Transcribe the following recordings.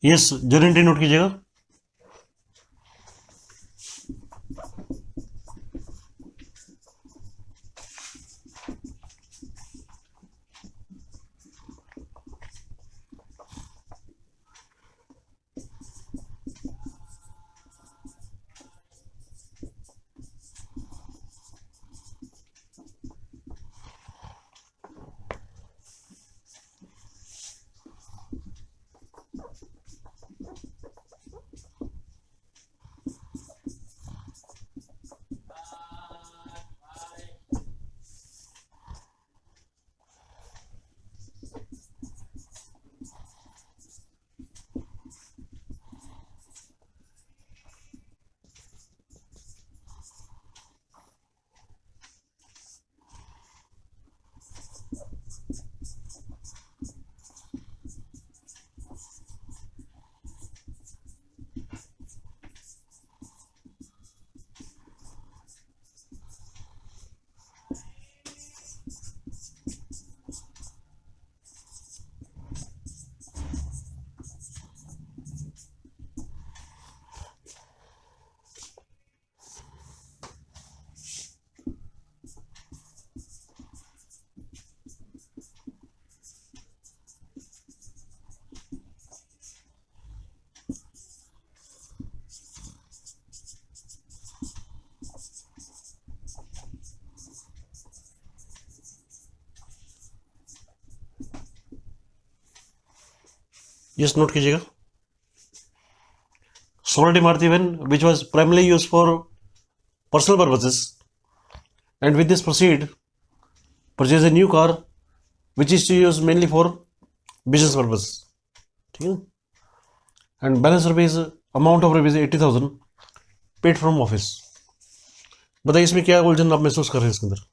Yes, journal entry note कीजिएगा। Yes, note कीजिएगा। Solar Maruti van which was primarily use for personal purposes and with this proceed purchase a new car which is to use mainly for business purpose. ठीक है। And balance rupees amount of rupees 80,000 paid from office. बताइए इसमें क्या उलझन आप महसूस कर रहे हैं इसके अंदर?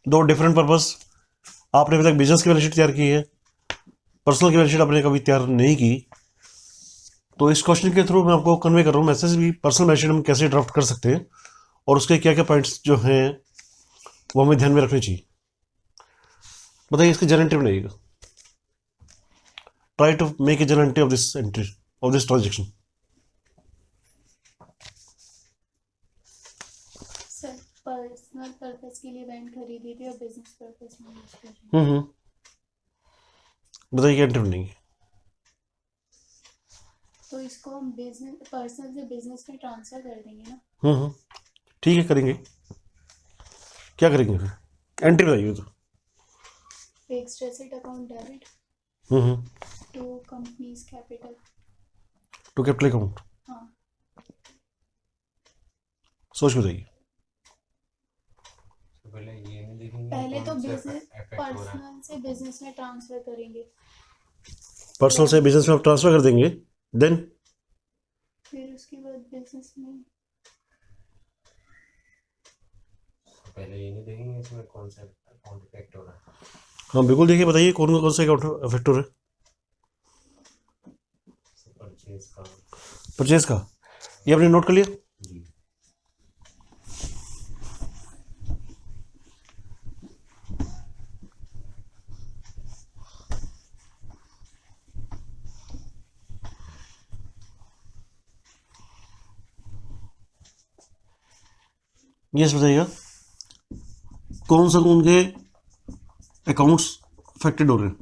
दो डिफरेंट पर्पस। आपने अभी तक बिजनेस की बैलेंस शीट तैयार की है, पर्सनल की बैलेंस शीट आपने कभी तैयार नहीं की। तो इस क्वेश्चन के थ्रू मैं आपको कन्वे कर रहा हूँ मैसेज भी पर्सनल बैलेंस शीट हम कैसे ड्राफ्ट कर सकते हैं और उसके क्या क्या पॉइंट्स जो हैं वो हमें ध्यान में रखने चाहिए। बताइए इसकी जर्नल एंट्री बनाइएगा। Try to make a journal entry of this entry of this transaction. Personal purpose के लिए वैन खरीदी थी और बिजनेस पर्पस में यूज कर रही हूं। बताइए क्या एंट्री बनेगी? तो इसको हम बिजनेस पर्सनल से बिजनेस में ट्रांसफर कर देंगे ना। ठीक है, करेंगे। क्या करेंगे फिर? एंट्री बताइए तो। Fixed asset account debit to companies capital to capital account. हाँ, सोच के बताइए। पहले तो बिजनेस पर्सनल से बिजनेस में ट्रांसफर करेंगे, पर्सनल से बिजनेस में आप ट्रांसफर कर देंगे, देन फिर उसके बाद बिजनेस में पहले ये नहीं देखेंगे इसमें कौन सा अकाउंट इफेक्ट हो रहा है। हाँ बिल्कुल, देखिए बताइए कौन सा अकाउंट अफेक्ट हो रहा है? परचेज का। ये आपने नोट कर लिया? जी। यस बताइएगा कौन सा कौन के अकाउंट्स अफेक्टेड हो रहे हैं?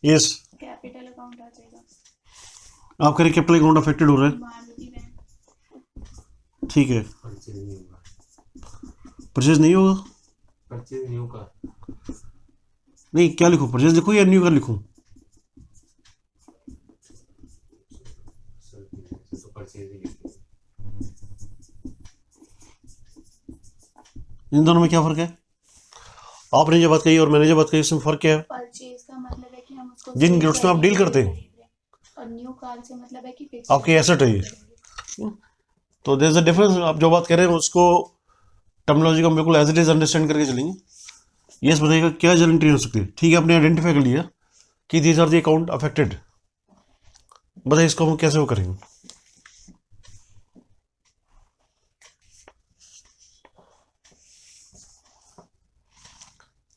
यस, कैपिटल अकाउंट आ जाएगा। आप कह रहे कैपिटल अकाउंट अफेक्टेड हो रहा है। मारुति वैन ठीक है, परचेज नहीं होगा। परचेज नहीं होगा? परचेज न्यू का नहीं, क्या लिखूं? परचेज लिखूं या न्यू का लिखूं? तो परचेज ही लिखिए। इन दोनों में क्या फर्क है? आपने जो बात कही और मैंने जो बात कही उसमें फर्क क्या है? परचेज का मतलब है कि हम उसको जिन गुड्स में आप डील करते हैं, और न्यू कार से मतलब है कि फिक्स्ड आपकी एसेट है ये। तो देयर इज अ डिफरेंस। आप जो बात कह रहे हैं उसको टर्मिनोलॉजी को बिल्कुल एज इट इज अंडरस्टैंड करके चलेंगे। यस बताइएगा क्या जर्नल एंट्री हो सकती है? ठीक है, आपने आइडेंटिफाई कर लिया कि these are the account affected. बताइए इसको हम कैसे वो करेंगे?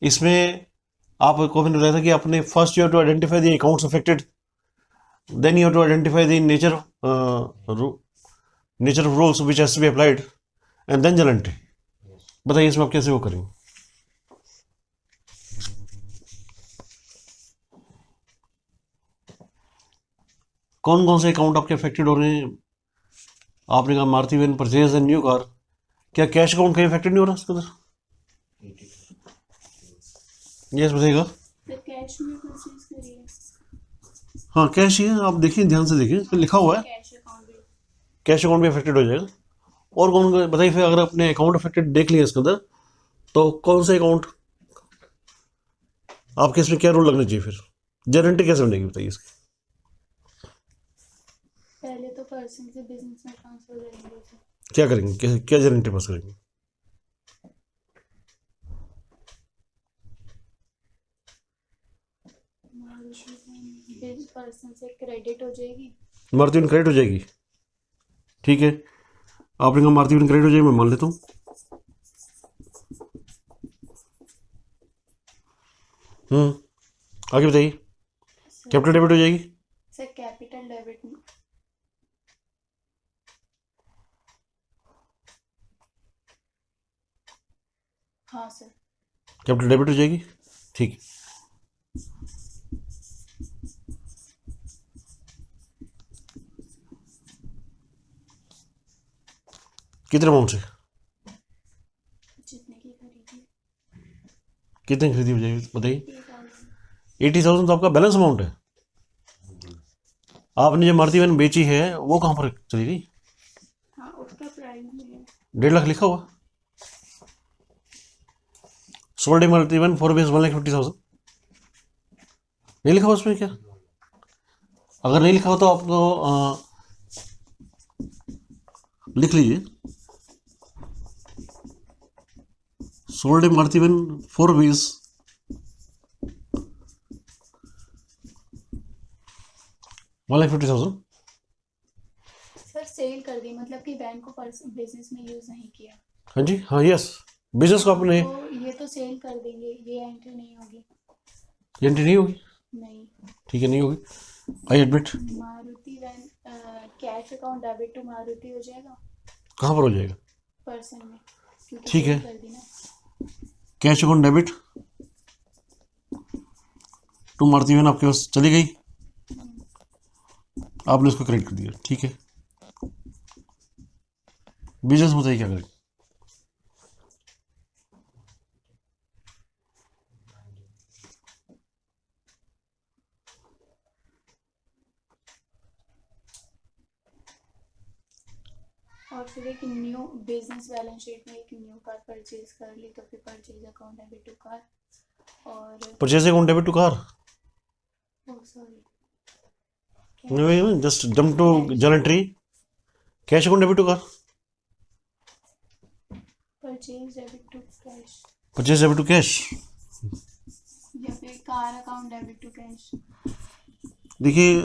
इसमें आपको मैंने बताया था कि आपने first you have to identify the accounts affected, then you have to identify the nature of rules which has to be applied and then journal entry. बताइए इसमें आप कैसे वो करेंगे? कौन कौन से अकाउंट आपके अफेक्टेड हो रहे हैं? आपने कहा Maruti van purchase a new car, क्या कैश अकाउंट कहीं अफेक्टेड नहीं हो रहा उसके अंदर? यस बताइएगा। तो कैश में परचेज करिए, हाँ कैश ही है, आप देखिए ध्यान से देखिए, इसमें लिखा हुआ है कैश अकाउंट भी। कैश अकाउंट भी अफेक्टेड हो जाएगा। और कौन कौन बताइए फिर, अगर अपने अकाउंट अफेक्टेड देख लिया इसके अंदर, तो कौन से अकाउंट आपके इसमें क्या रूल लगना चाहिए? फिर गारंटी कैसे बनेगी बताइए इसकी? पहले तो पर्सन से बिजनेस में ट्रांसफर करेंगे उसे। क्या करेंगे, क्या गारंटी पास करेंगे? पर्सन से क्रेडिट हो जाएगी। मारुति वैन क्रेडिट हो जाएगी, ठीक है। आपने कहा मारुति वैन क्रेडिट हो जाएगी, मैं मान लेता हूँ। आगे बताइए। कैपिटल डेबिट हो जाएगी, सर कैपिटल डेबिट। हाँ सर। कैपिटल डेबिट हो जाएगी, ठीक है। कितने अमाउंट से, जितने की खरीदी। कितने की खरीदी हो जाएगी बताइए? 80,000। 80,000 तो आपका बैलेंस अमाउंट है। आपने जो मारुति वैन बेची है वो कहाँ पर चली गई? हाँ उसका प्राइस भी है। 1.5 लाख लिखा हुआ। Sold Maruti van for rupees 1,50,000, नहीं लिखा हुआ उसमें क्या? अगर नहीं लिखा हो तो आप लिख लीजिए, sold Maruti van for rupees 1,50,000। Sir sale कर दी, मतलब कि बैंक को बिजनेस में यूज नहीं किया। हाँ जी, हाँ यस, बिजनेस को आपने तो ये तो सेल कर देंगे, ये एंट्री नहीं होगी। एंट्री नहीं होगी, नहीं। ठीक है नहीं होगी, I admit. Maruti van cash account debit to Maruti हो जाएगा कहाँ पर हो जाएगा? पर्सन में, क्योंकि ठीक है। सेल कर दी ना। Cash account debit to Maruti van आपके पास चली गई, आपने उसको क्रेडिट कर दिया, ठीक है। बिजनेस बताइए क्या करें? और फिर एक न्यू बिजनेस बैलेंस शीट में एक न्यू कार परचेज कर ली, तो फिर purchase account debit to car. और purchase account debit to car, sorry just jump to journal entry. Cash account debit to car, purchase debit to cash, purchase debit to cash. या फिर car account debit to cash. देखिए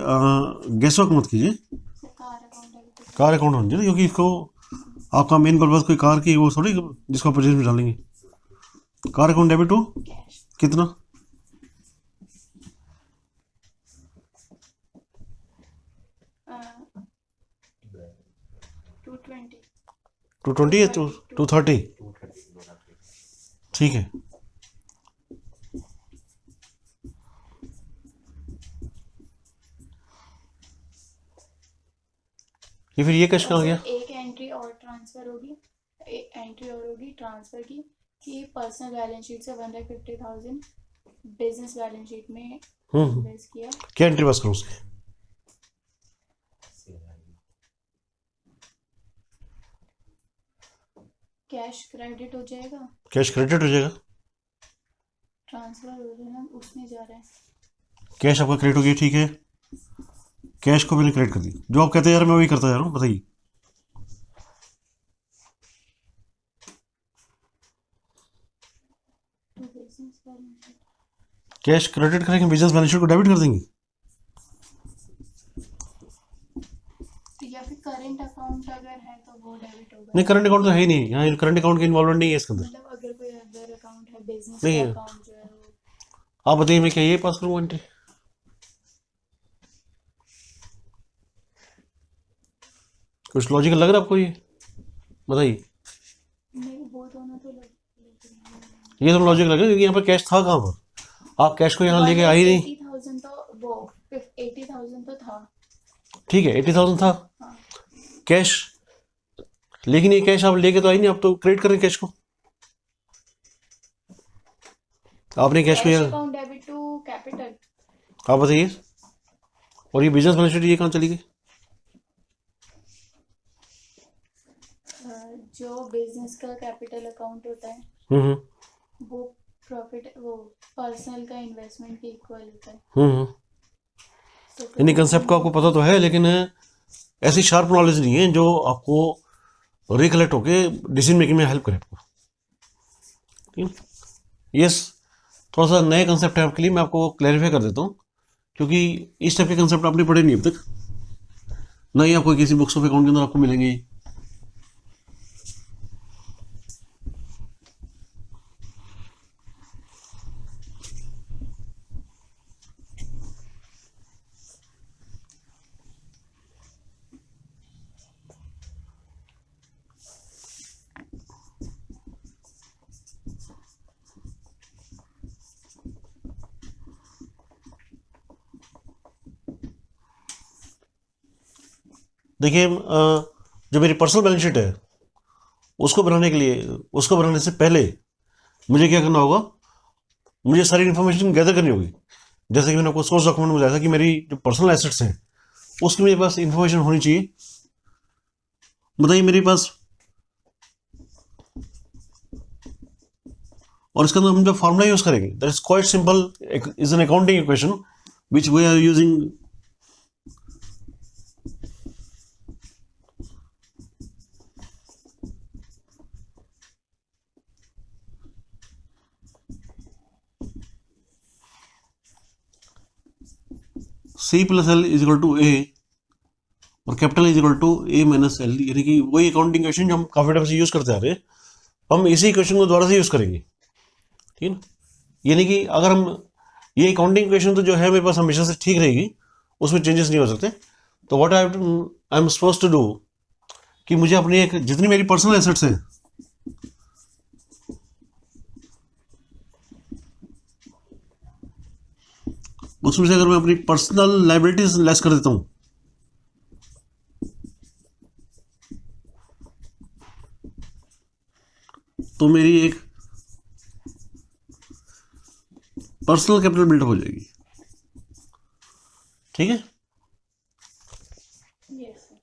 guesswork मत कीजिए, sir car account debit to car account होना चाहिए, क्योंकि इसको आपका मेन पर्पज कोई कार की वो थोड़ी जिसको परचेज में डालेंगे। Car account debit to cash. कितना? 220। 220 है, 230, 230 ठीक है। ये फिर ये कैश कहाँ गया? एक एंट्री और ट्रांसफर होगी, एक एंट्री और होगी ट्रांसफर की, कि पर्सनल बैलेंस शीट से 150,000 बिजनेस बैलेंस शीट में इन्वेस्ट किया। क्या एंट्री पास करूँ उसकी? कैश क्रेडिट हो जाएगा, कैश क्रेडिट हो जाएगा, ट्रांसफर हो जाएगा, उसमें जा रहा है। कैश आपका क्रेडिट हो गया, ठीक है। कैश को मैंने क्रेडिट कर दी, जो आप कहते हैं यार मैं वही करता जा रहा हूँ, बताइए। तो business balance sheet, cash credit करेंगे, बिजनेस बैलेंस शीट को डेबिट कर देंगे। या फिर करंट अकाउंट अगर है तो वो डेबिट होगा। नहीं करंट अकाउंट तो है ही नहीं, यहाँ करंट अकाउंट की इन्वॉल्वमेंट नहीं है इसके अंदर। मतलब अगर कोई अदर अकाउंट है, बिजनेस नहीं है। अकाउंट जो आप बताइए मैं क्या ये पास करूँगा एंट्री? कुछ लॉजिकल लग रहा है आपको ये? बताइए। नहीं, वो दोनों तो लग ये तो लॉजिक लग रहा है क्योंकि यहाँ पर कैश था कहाँ पर? आप कैश को यहाँ लेके आई नहीं। 80,000 तो वो 80,000 तो था। ठीक है 80,000 था हाँ, कैश, लेकिन ये कैश आप लेके तो आई नहीं, आप तो क्रेडिट कर रहे हैं कैश को। आपने कैश को कैश यहाँ, अकाउंट डेबिट टू कैपिटल। आप बताइए। और ये बिजनेस बैलेंस शीट ये कहाँ चली गई? जो बिजनेस का कैपिटल अकाउंट होता है हम्म वो प्रॉफिट वो पर्सनल का इन्वेस्टमेंट के इक्वल होता है। हम्म तो यानी कंसेप्ट का आपको पता तो है, लेकिन ऐसी शार्प नॉलेज नहीं है जो आपको रिकलेक्ट होके डिसीजन मेकिंग में हेल्प करे आपको। ठीक है। यस, थोड़ा सा नए कंसेप्ट है आपके लिए, मैं आपको क्लैरिफाई कर देता हूँ, क्योंकि इस टाइप के कंसेप्ट आपने पढ़े नहीं अब तक, ना ही आपको किसी बुक्स ऑफ अकाउंट के अंदर आपको मिलेंगे। देखिए जो मेरी पर्सनल बैलेंस शीट है उसको बनाने के लिए, उसको बनाने से पहले मुझे क्या करना होगा? मुझे सारी इन्फॉर्मेशन गैदर करनी होगी। जैसे कि मैंने आपको सोर्स डॉक्यूमेंट में बताया था कि मेरी जो पर्सनल एसेट्स हैं उसकी मेरे पास इन्फॉर्मेशन होनी चाहिए। बताइए मेरे पास, और इसके अंदर हम जो फॉर्मूला यूज करेंगे that is quite simple, is an accounting equation which we are using. C plus L is equal to A और capital is equal to A minus L, यानी कि वही अकाउंटिंग इक्वेशन जो हम काफी टाइम से use करते आ रहे हैं, हम इसी इक्वेशन को दोबारा से यूज करेंगे। ठीक है, यानी कि अगर हम ये अकाउंटिंग इक्वेशन तो जो है मेरे पास हमेशा से ठीक रहेगी, उसमें चेंजेस नहीं हो सकते। तो what I am suppose to do कि मुझे अपनी एक जितनी मेरी पर्सनल एसेट्स हैं उसमें से अगर मैं अपनी पर्सनल लाइबिलिटीज लेस कर देता हूं तो मेरी एक पर्सनल कैपिटल बिल्डअप हो जाएगी। ठीक है, यस सर।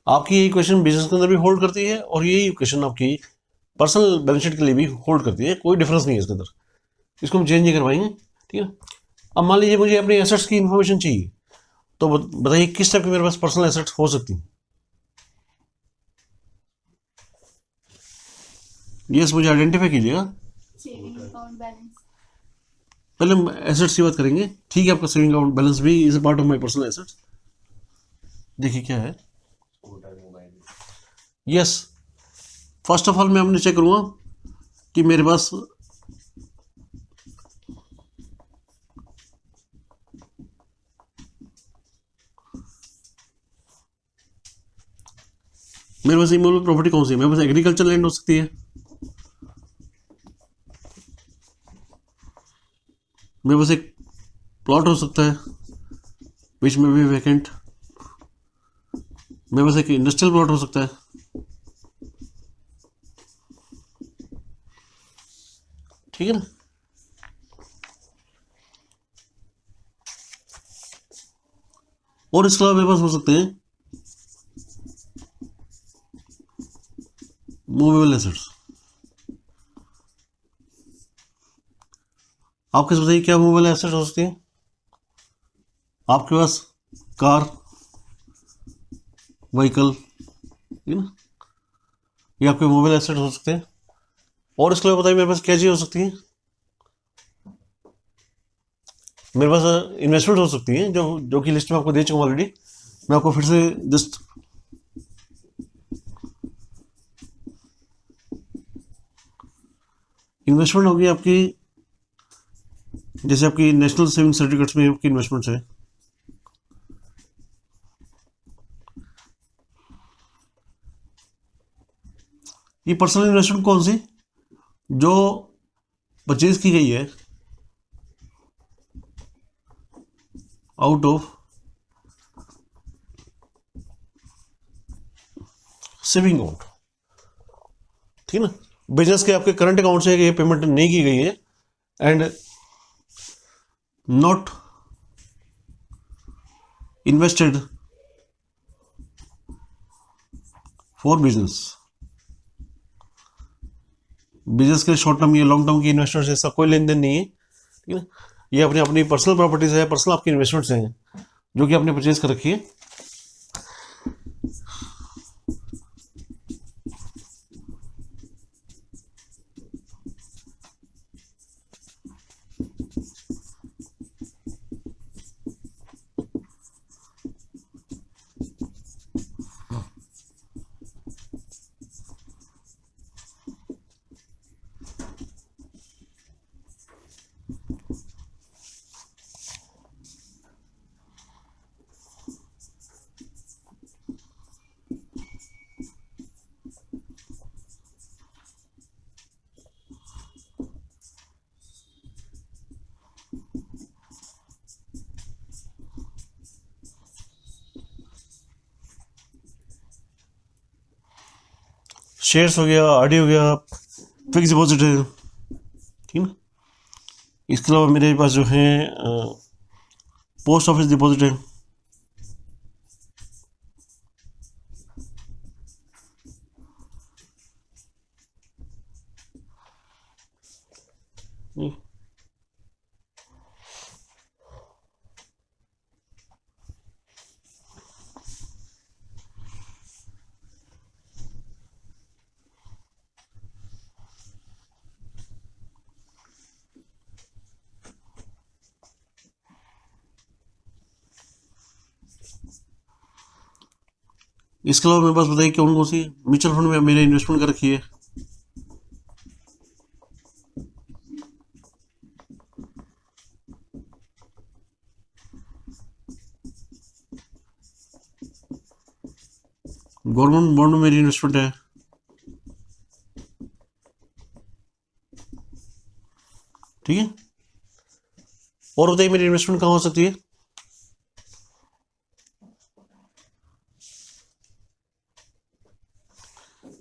आपकी ये इक्वेशन बिजनेस के अंदर भी होल्ड करती है और यही इक्वेशन आपकी पर्सनल बैलेंस शीट के लिए भी होल्ड करती है, कोई डिफरेंस नहीं है इसके अंदर, इसको हम चेंज नहीं करवाएंगे। ठीक है, अब मान लीजिए मुझे अपने एसेट्स की इन्फॉर्मेशन चाहिए, तो बताइए किस टाइप के मेरे पास पर्सनल एसेट्स हो सकती हैं? यस, मुझे आइडेंटिफाई कीजिएगा। Saving account balance. पहले हम एसेट्स की बात करेंगे। ठीक है, आपका सेविंग अकाउंट बैलेंस भी is a part of my personal assets. देखिए क्या है। Scooter mobile. Yes, first of all मैं अपने चेक करूंगा कि मेरे पास इमूवेबल प्रॉपर्टी कौन सी है। मेरे पास एग्रीकल्चर लैंड हो सकती है, मेरे पास एक प्लॉट हो सकता है विच में भी वैकेंट, मेरे पास एक इंडस्ट्रियल प्लॉट हो सकता है। ठीक है ना, और इसके अलावा मेरे पास हो सकते हैं मूवेबल एसेट्स। आप कैसे बताइए क्या मूवेबल एसेट्स हो सकती है? आपके पास कार, व्हीकल, ठीक है ना, ये आपके मूवेबल एसेट्स हो सकते हैं। और इसके अलावा बताइए मेरे पास क्या चीज़ हो सकती है? मेरे पास इन्वेस्टमेंट हो सकती है जो कि लिस्ट में आपको दे चुका हूँ ऑलरेडी। मैं आपको फिर से जस्ट इन्वेस्टमेंट होगी आपकी जैसे आपकी नेशनल सेविंग सर्टिफिकेट्स में आपकी इन्वेस्टमेंट्स है, ये पर्सनल इन्वेस्टमेंट कौन सी जो परचेज की गई है आउट ऑफ सेविंग अकाउंट, ठीक है ना। बिजनेस के आपके करंट अकाउंट से ये पेमेंट नहीं की गई है and not invested for business. Business के शॉर्ट टर्म या लॉन्ग टर्म की इन्वेस्टमेंट से ऐसा कोई लेन देन नहीं है, ठीक है। ये अपनी अपनी पर्सनल प्रॉपर्टीज है, पर्सनल आपकी इन्वेस्टमेंट्स हैं जो कि आपने परचेज कर रखी है। शेयर्स हो गया, आरडी हो गया, फिक्स डिपॉजिट है, ठीक है। इसके अलावा मेरे पास जो है पोस्ट ऑफिस डिपॉजिट है, इसके अलावा मेरे पास बताइए कौन कौन सी म्यूचुअल फंड में मैंने इन्वेस्टमेंट कर रखी है। गवर्नमेंट बॉन्ड में मेरी इन्वेस्टमेंट है, ठीक है। और बताइए मेरी इन्वेस्टमेंट कहाँ हो सकती है।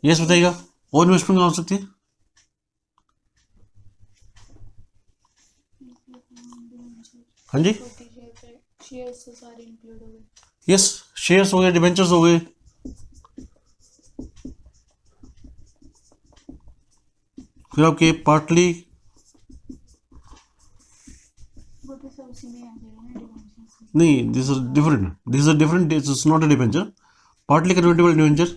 यस बताइएगा, और इन्वेस्टमेंट कहाँ हो सकती है। हाँ जी, शेयर से सारे इंक्लूड हो गए। यस, शेयर्स हो गए, डिबेंचर्स हो गए, फिर आपके पार्टली, वो तो सब उसी में आ जाएगा ना, डिवेंचर। नहीं, this is different, this is different, this is not a debenture, partly convertible debenture.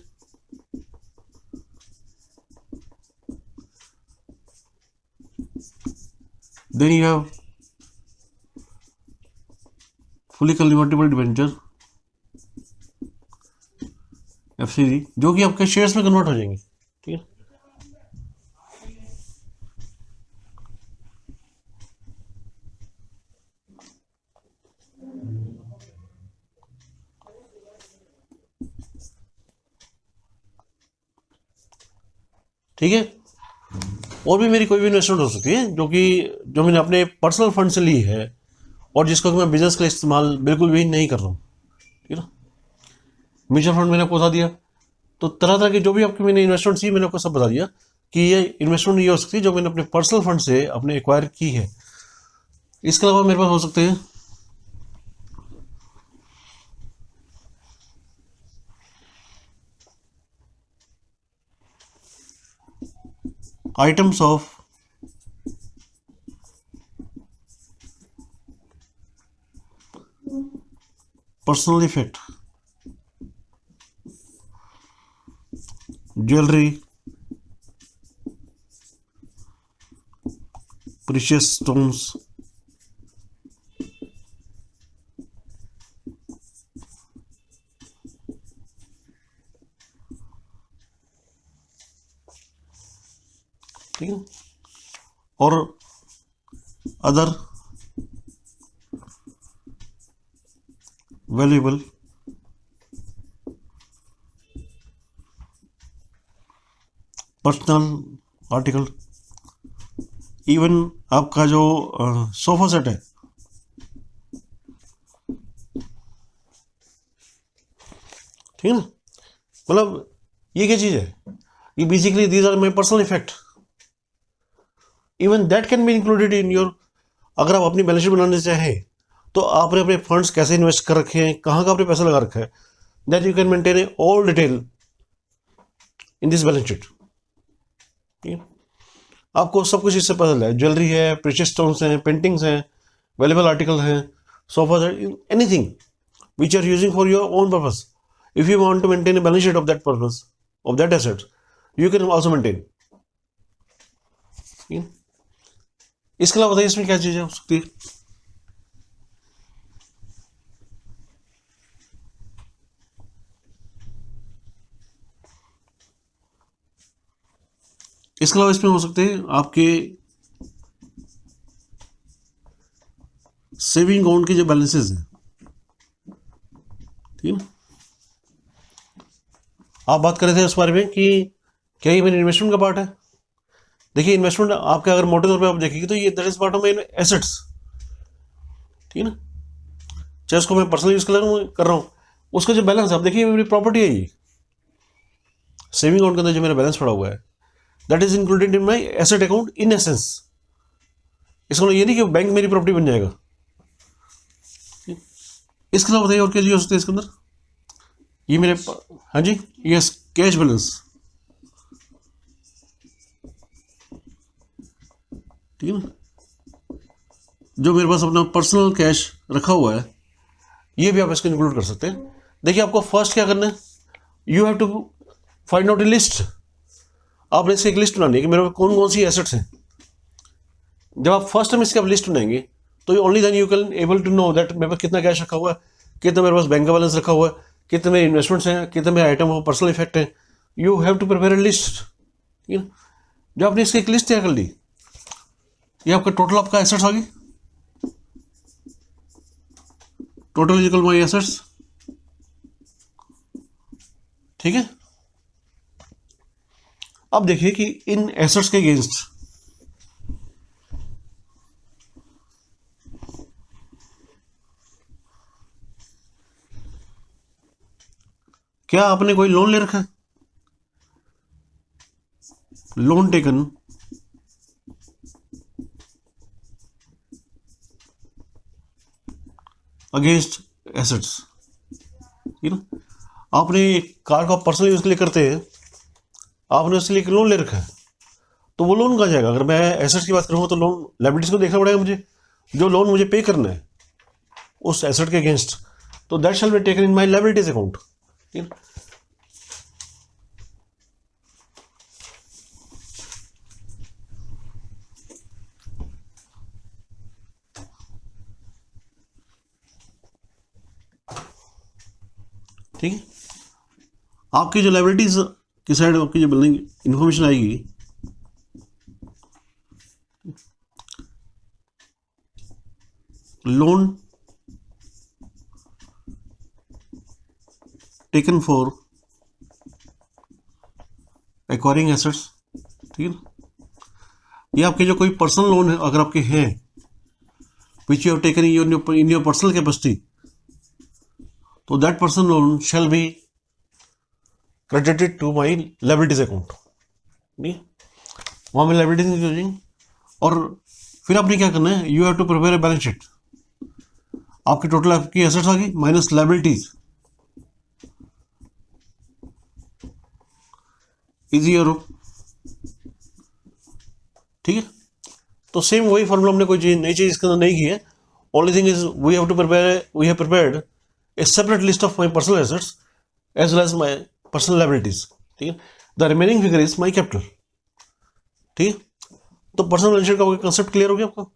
Then you have fully convertible debenture FCD, जो कि आपके शेयर्स में कन्वर्ट हो जाएंगे, ठीक है। ठीक है, और भी मेरी कोई भी इन्वेस्टमेंट हो सकती है जो मैंने अपने पर्सनल फंड से ली है और जिसको कि मैं बिजनेस के लिए इस्तेमाल बिल्कुल भी नहीं कर रहा हूँ, ठीक है ना। म्यूचुअल फंड मैंने आपको बता दिया, तो तरह तरह की जो भी आपकी मैंने इन्वेस्टमेंट थी मैंने आपको सब बता दिया कि ये इन्वेस्टमेंट ये हो सकती है जो मैंने अपने पर्सनल फंड से अपने एक्वायर की है। इसके अलावा मेरे पास हो सकते हैं items of personal effect, jewellery, precious stones, ठीक है, और other valuable personal article, even आपका जो सोफा सेट है, ठीक है ना, मतलब ये क्या चीज़ है, ये basically these are my personal effect, even that can be included in your, अगर आप अपनी बैलेंस शीट बनाने चाहें तो आपने अपने फंड्स कैसे इन्वेस्ट कर रखे हैं, कहाँ का आपने पैसा लगा रखा है, that you can maintain a all detail in this balance sheet. आपको सब कुछ इससे पता चला है, ज्वेलरी है, प्रेशियस स्टोन्स हैं, पेंटिंग्स हैं, वैल्यूएबल आर्टिकल हैं, sofa, anything which are using for your own purpose. If you want to maintain a balance sheet of that purpose, of that asset, you can also maintain. इसके अलावा बताइए इसमें क्या चीज़ हो सकती है। इसके अलावा इसमें हो सकते हैं आपके सेविंग अकाउंट के जो बैलेंसेस हैं, ठीक है ना, आप बात कर रहे थे उस बारे में कि क्या ये मेरी इन्वेस्टमेंट का पार्ट है। देखिए इन्वेस्टमेंट आपके अगर मोटे तौर पे आप देखेंगे तो ये that is part of my assets, ठीक है ना, चाहे उसको मैं पर्सनल यूज कर रहा हूँ, उसका जो बैलेंस आप देखिए मेरी प्रॉपर्टी है, ये सेविंग अकाउंट के अंदर जो मेरा बैलेंस पड़ा हुआ है that is included in my asset account in essence. इसका मतलब ये नहीं कि बैंक मेरी प्रॉपर्टी बन जाएगा। इसके अलावा बताइए और क्या चीज़ हो सकती है इसके अंदर। ये मेरे हाँ जी, यस, कैश बैलेंस, ठीक है ना, जो मेरे पास अपना पर्सनल कैश रखा हुआ है, ये भी आप इसको इंक्लूड कर सकते हैं। देखिए आपको फर्स्ट क्या करना है, you have to find out a list. आपने इसकी एक लिस्ट बनानी है कि मेरे पास कौन कौन सी एसेट्स हैं। जब आप फर्स्ट टाइम इसकी आप लिस्ट बनाएंगे तो only then you can able to know that मेरे पास कितना कैश रखा हुआ है, कितना मेरे पास बैंक का बैलेंस रखा हुआ है, कितने मेरे इन्वेस्टमेंट्स हैं, कितने मेरे आइटम ऑफ पर्सनल इफेक्ट हैं। You have to prepare a list, ठीक है। जब आपने इसकी एक लिस्ट तैयार कर ली, ये आपका टोटल आपका एसेट्स आ गई, total is equal my assets, ठीक है। अब देखिए कि इन एसेट्स के अगेंस्ट क्या आपने कोई लोन ले रखा है, लोन टेकन अगेंस्ट एसेट्स, ठीक है ना। आपने एक कार का पर्सनल यूज के लिए करते हैं, आपने उसके लिए एक लोन ले रखा है, तो वो लोन कहाँ जाएगा। अगर मैं एसेट्स की बात करूँगा तो लोन लायबिलिटीज को देखना पड़ेगा मुझे, जो लोन मुझे पे करना है उस एसेट के अगेंस्ट, तो that shall be taken in my liabilities account, ठीक है। ठीक है, आपकी जो लायबिलिटीज की साइड आपकी जो बिल्डिंग इंफॉर्मेशन आएगी, loan taken for acquiring assets, ठीक है ना। ये आपके जो कोई पर्सनल लोन है अगर आपके हैं, which you have taken in your personal capacity, तो that personal loan shall be credited to my liabilities account, ठीक है। वहाँ में लायबिलिटीज यूजिंग, और फिर आपने क्या करना है, you have to prepare a balance sheet. आपकी टोटल आपकी एसेट्स आ गई माइनस लायबिलिटीज, इजी और, ठीक है। तो सेम वही फॉर्मूला, हमने कोई चीज नई चीज इसके अंदर नहीं की है। Only thing is we have prepared a separate list of my personal assets as well as my personal liabilities, ठीक है। The remaining figure is my capital, ठीक है। तो पर्सनल बैलेंस शीट का कंसेप्ट क्लियर हो गया आपको।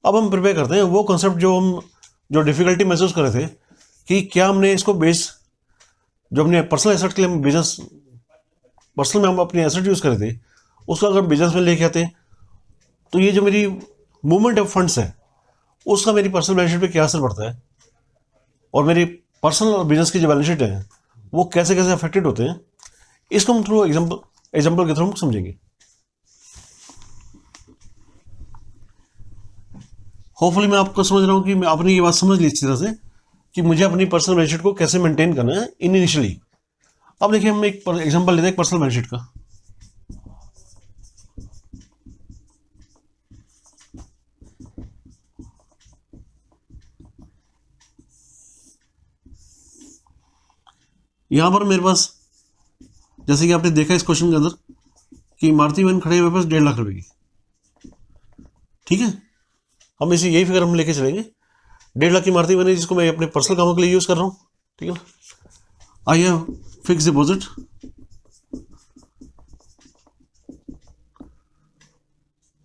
अब हम प्रिपेयर करते हैं वो कंसेप्ट जो डिफिकल्टी महसूस कर रहे थे कि क्या हमने इसको बेस, जो हमने पर्सनल एसेट के लिए हम बिजनेस, पर्सनल में हम अपने एसेट यूज़ कर रहे थे, उसको अगर बिजनेस में लेके आते हैं तो ये जो मेरी मूवमेंट ऑफ फंड्स है उसका मेरी पर्सनल बैलेंस शीट पे क्या असर पड़ता है, और मेरी पर्सनल और बिजनेस की जो बैलेंस शीट है वो कैसे कैसे अफेक्टेड होते हैं, इसको हम थ्रू एग्जाम्पल के थ्रू हम समझेंगे। होपफुली मैं आपको समझ रहा हूँ कि मैं आपने ये बात समझ ली इस तरह से कि मुझे अपनी पर्सनल बैलेंस शीट को कैसे मेंटेन करना है इनिशियली। अब देखिए हम एक एग्जांपल लेते हैं पर्सनल बैलेंस शीट का। यहां पर मेरे पास, जैसे कि आपने देखा इस क्वेश्चन के अंदर, कि मारुति वैन खड़े हुए पास 1.5 लाख रुपए की, ठीक है। हम इसी यही फिगर हम लेके चलेंगे। 1.5 लाख की मारुति वैन है जिसको मैं अपने पर्सनल कामों के लिए यूज कर रहा हूँ, ठीक है ना। I have fixed deposit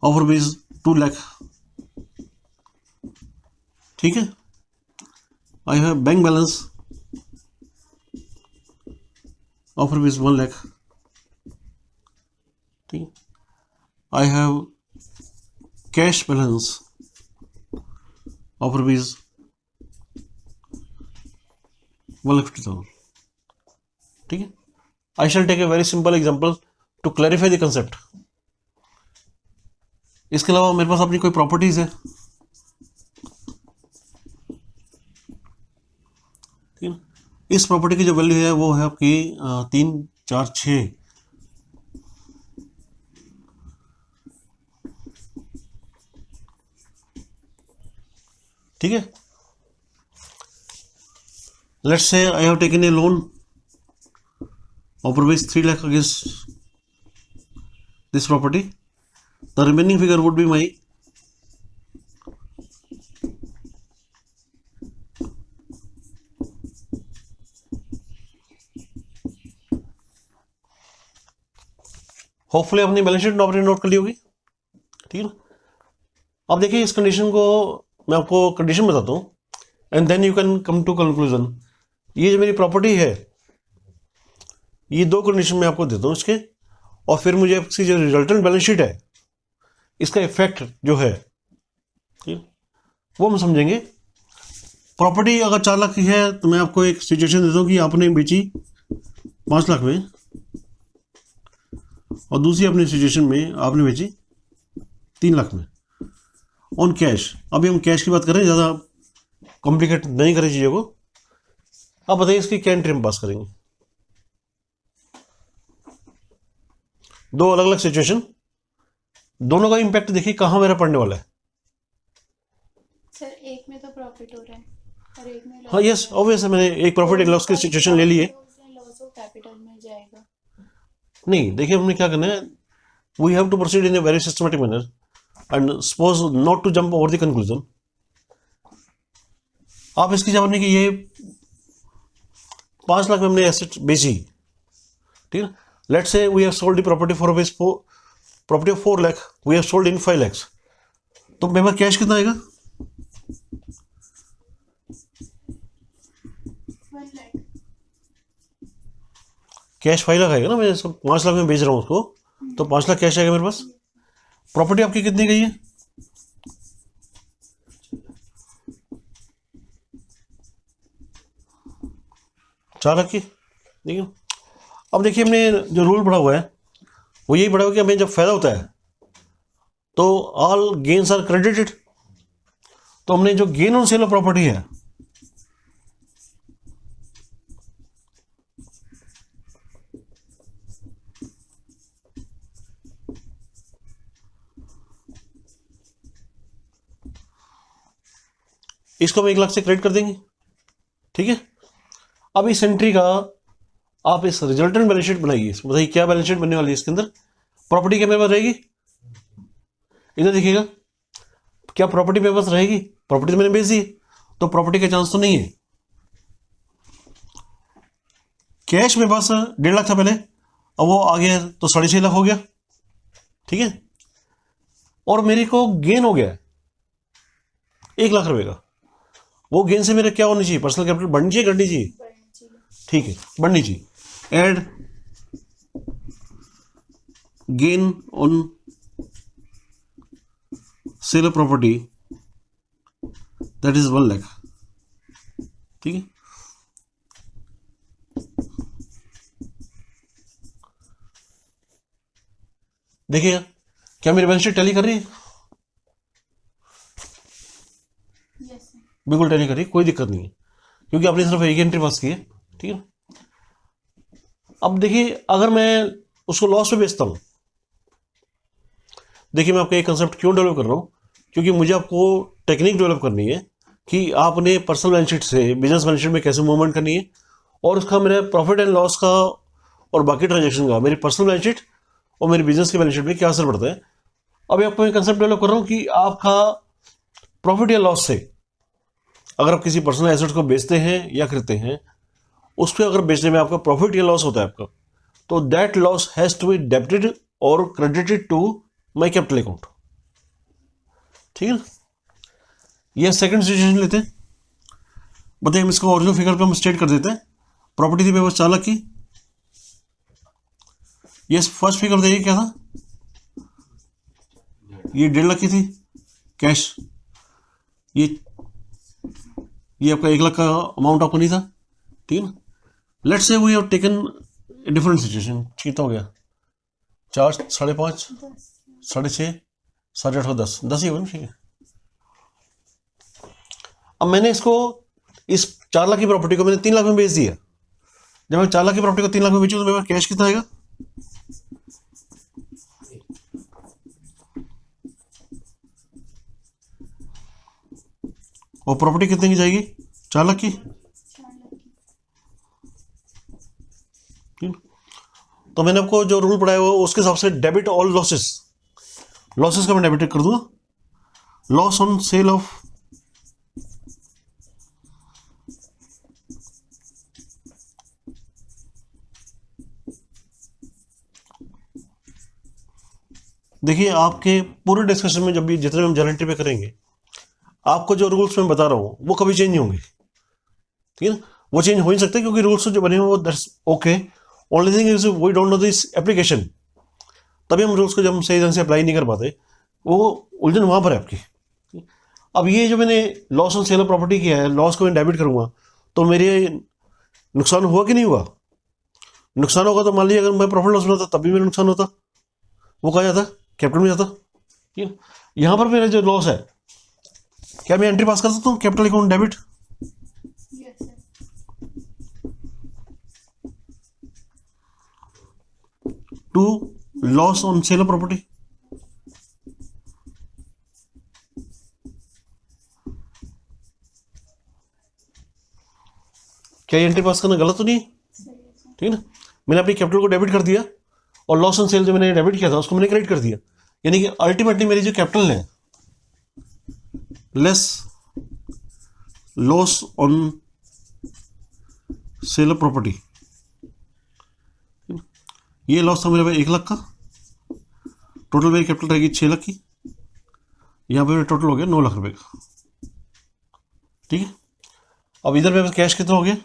of rupees 2 lakh, ठीक है। I have bank balance of rupees 1 lakh, ठीक है। I have cash balance of rupees 1,50,000, ठीक है। I shall take a very simple example to clarify the concept. इसके अलावा मेरे पास अपनी कोई प्रॉपर्टीज है, ठीक है ना। इस प्रॉपर्टी की जो वैल्यू है वो है आपकी 3, 4, 6, ठीक है। लेट्स से I have taken a loan of rupees 3 lakh against this property. The remaining figure would be my hopefully अपनी बैलेंस शीट आपने नोट कर ली होगी, ठीक है ना। अब देखिए इस कंडीशन को मैं आपको कंडीशन बताता हूँ and then you can come to conclusion. ये जो मेरी प्रॉपर्टी है, ये 2 कंडीशन मैं आपको देता हूँ इसके, और फिर मुझे इसकी जो रिजल्टेंट बैलेंस शीट है इसका इफेक्ट जो है, ठीक है, वो हम समझेंगे। प्रॉपर्टी अगर 4 लाख की है तो मैं आपको एक सिचुएशन देता हूँ कि आपने बेची 5 लाख में, और दूसरी अपनी सिचुएशन में आपने बेची 3 लाख में ऑन कैश। अभी हम कैश की बात करें, ज़्यादा कॉम्प्लिकेट नहीं करें चीज़ों को। अब बताइए इसकी क्या एंट्री हम पास करेंगे। 2 अलग अलग सिचुएशन, दोनों का इम्पैक्ट देखिए कहाँ मेरा पड़ने वाला है। सर एक में तो प्रॉफिट हो रहा है और एक में हाँ यस ऑब्वियस है, मैंने एक प्रॉफिट एंड लॉस की सिचुएशन ले ली है। लॉस ऑफ कैपिटल में जाएगा। नहीं देखिए हमने क्या करना है, we have to proceed in a very systematic manner and suppose not to jump over the conclusion. आप इसकी जवाब नहीं कि ये 5 लाख में हमने एसेट बेची, ठीक है। Let's say we have sold the property for rupees property of 4 lakh, we have sold in 5 lakhs, तो मेरे पास कैश कितना आएगा? 1 लाख। कैश 5 लाख आएगा ना, मैं 5 लाख में बेच रहा हूँ उसको, तो 5 लाख कैश आएगा मेरे पास। प्रॉपर्टी आपकी कितनी गई है? 4 लाख की, ठीक है। अब देखिए हमने जो रूल पढ़ा हुआ है वो यही पढ़ा हुआ कि हमें जब फायदा होता है तो ऑल गेन्स आर क्रेडिटेड। तो हमने जो gain on sale of property है, इसको हम 1 लाख से क्रेडिट कर देंगे, ठीक है। अब इस एंट्री का आप इस रिजल्टेंट बैलेंस शीट बनाइए। बताइए क्या बैलेंस शीट बनने वाली है इसके अंदर। प्रॉपर्टी क्या मेरे पास रहेगी? इधर देखिएगा, क्या प्रॉपर्टी मेरे पास रहेगी? प्रॉपर्टी तो मैंने बेच दी, तो प्रॉपर्टी का चांस तो नहीं है। कैश मेरे पास 1.5 लाख था पहले, अब वो आ गया तो 6.5 लाख हो गया, ठीक है। और मेरे को गेन हो गया 1 लाख रुपए का। वो गेन से मेरा क्या होना चाहिए? पर्सनल कैपिटल बढ़नी चाहिए, घटनी चाहिए? ठीक है, बढ़नी चाहिए। Add gain on sale of property that is 1 lakh, ठीक है। देखिएगा, क्या मेरी बैलेंस शीट टैली कर रही है? Yes sir. बिल्कुल टैली कर रही है, कोई दिक्कत नहीं है, क्योंकि आपने सिर्फ एक एंट्री पास की है, ठीक है। अब देखिए, अगर मैं उसको लॉस पे बेचता हूँ, देखिए मैं आपको एक कंसेप्ट क्यों डेवलप कर रहा हूँ, क्योंकि मुझे आपको टेक्निक डेवलप करनी है कि आपने पर्सनल बैलेंस शीट से बिजनेस बैलेंस शीट में कैसे मूवमेंट करनी है, और उसका मेरे प्रॉफिट एंड लॉस का और बाकी ट्रांजेक्शन का मेरी पर्सनल बैलेंस शीट और मेरी बिजनेस की बैलेंस शीट में क्या असर पड़ता है। अभी आपको मैं कंसेप्ट डेवलप कर रहा हूँ कि आपका प्रॉफिट या लॉस से, अगर आप किसी पर्सनल एसेट्स को बेचते हैं या खरीदते हैं, उसको अगर बेचने में आपका प्रॉफिट या लॉस होता है आपका, तो that loss has to be debited और credited to my capital account, ठीक है ना। ये सेकंड सिचुएशन लेते हैं, बताइए, हम इसको ओरिजिनल फिगर पे हम स्टेट कर देते हैं। प्रॉपर्टी थी मेरे पास 4 लाख की, ये फर्स्ट फिगर देखिए क्या था, ये 1.5 लाख की थी कैश, ये आपका 1 लाख का अमाउंट आपको नहीं था, ठीक है ना। Let's say we have taken different situation, कितना हो गया, 4, 5.5, 6.5, 8.5, 10 ही होगा ना, ठीक है। अब मैंने इसको, इस 4 लाख की प्रॉपर्टी को मैंने 3 लाख में बेच दिया। जब मैं 4 लाख की प्रॉपर्टी को 3 लाख में बेचूँ तो मेरे पास कैश कितना आएगा, और प्रॉपर्टी कितने की जाएगी, 4 लाख की, 4 लाख की। ठीक। तो मैंने आपको जो रूल पढ़ाया हुआ उसके हिसाब से डेबिट ऑल लॉसेस, लॉसेस का मैं डेबिट कर दूंगा, लॉस ऑन सेल ऑफ देखिए, आपके पूरे डिस्कशन में जब भी जितने हम जर्नल एंट्री पे करेंगे, आपको जो रूल्स मैं बता रहा हूँ वो कभी चेंज नहीं होंगे, ठीक है ना। वो चेंज हो नहीं सकते क्योंकि रूल्स जो बने हुए वो that's okay, only thing is we don't know this application, तभी हम रूल्स को जब हम सही ढंग से अप्लाई नहीं कर पाते, वो उलझन वहाँ पर है आपकी। अब ये जो मैंने loss on sale of property किया है, लॉस को मैं डेबिट करूँगा तो मेरे नुकसान हुआ कि नहीं हुआ, नुकसान होगा तो मान लीजिए अगर मैं प्रॉफिट लॉस बनाता तब भी मेरा नुकसान होता, वो कहा जाता कैपिटल में जाता, ठीक है। यहाँ पर मेरा जो लॉस है, क्या मैं एंट्री पास कर सकता हूँ capital account debit, yes sir. To loss on sale of property, क्या ये एंट्री पास करना गलत तो नहीं है, सही है सर। ठीक है ना। मैंने अपनी कैपिटल को डेबिट कर दिया और लॉस ऑन सेल जो मैंने डेबिट किया था उसको मैंने क्रेडिट कर दिया, यानी कि अल्टीमेटली मेरी जो कैपिटल है less loss on sale of property, ये लॉस था मेरे पास 1 लाख का, टोटल मेरी कैपिटल रहेगी 6 लाख की, यहाँ पे टोटल हो गया 9 लाख रुपए का, ठीक है। अब इधर मेरे पास कैश कितना हो गया,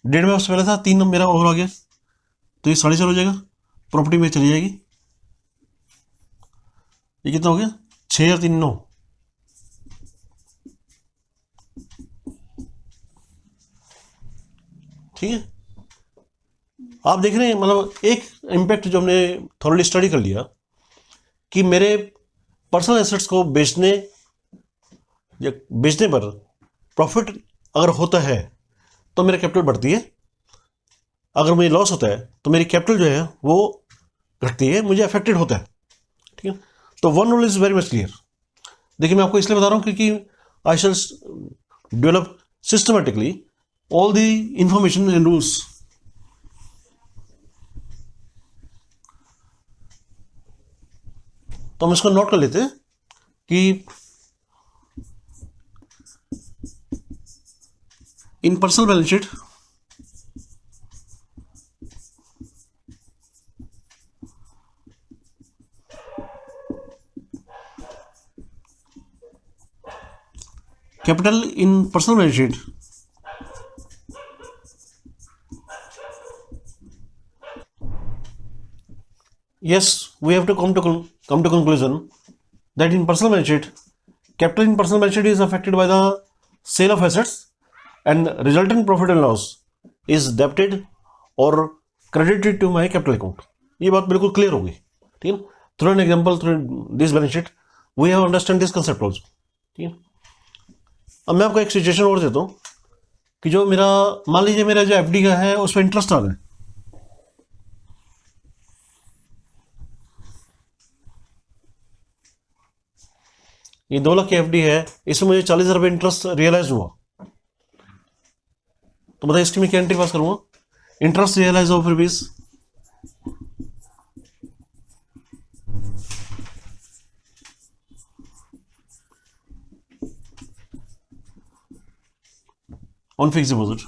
1.5 में पहले था, 3 मेरा ओवर आ गया, तो ये 4.5 हो जाएगा, प्रॉपर्टी में चली जाएगी, ये कितना हो गया, 6 और 3 9, ठीक है। आप देख रहे हैं, मतलब एक इम्पैक्ट जो हमने थॉरली स्टडी कर लिया कि मेरे पर्सनल एसेट्स को बेचने या बेचने पर प्रॉफिट अगर होता है तो मेरा कैपिटल बढ़ती है, अगर मुझे लॉस होता है तो मेरी कैपिटल जो है वो घटती है, मुझे अफेक्टेड होता है, ठीक है। तो one rule is very much clear. देखिए, मैं आपको इसलिए बता रहा हूँ क्योंकि I shall develop systematically all the information and rules. तो हम इसको नोट कर लेते हैं कि in personal balance sheet capital in personal balance sheet yes, we have to come to conclusion that in personal balance sheet, capital in personal balance sheet is affected by the sale of assets and resultant profit and loss is debited or credited to my capital account। ये बात बिल्कुल clear होगी, ठीक है। Through an example through this balance sheet we have understand this concept also, ठीक है। अब मैं आपको एक सिचुएशन और देता हूँ कि जो मेरा मान लीजिए मेरा जो एफडी का है उस पर इंटरेस्ट आ रहा है, ये 2 लाख की एफडी है, इसमें मुझे 40,000 रुपये इंटरेस्ट रियलाइज हुआ, तो बताइए इसकी मैं क्या एंट्री पास करूंगा? Interest realise of rupees on fix deposit.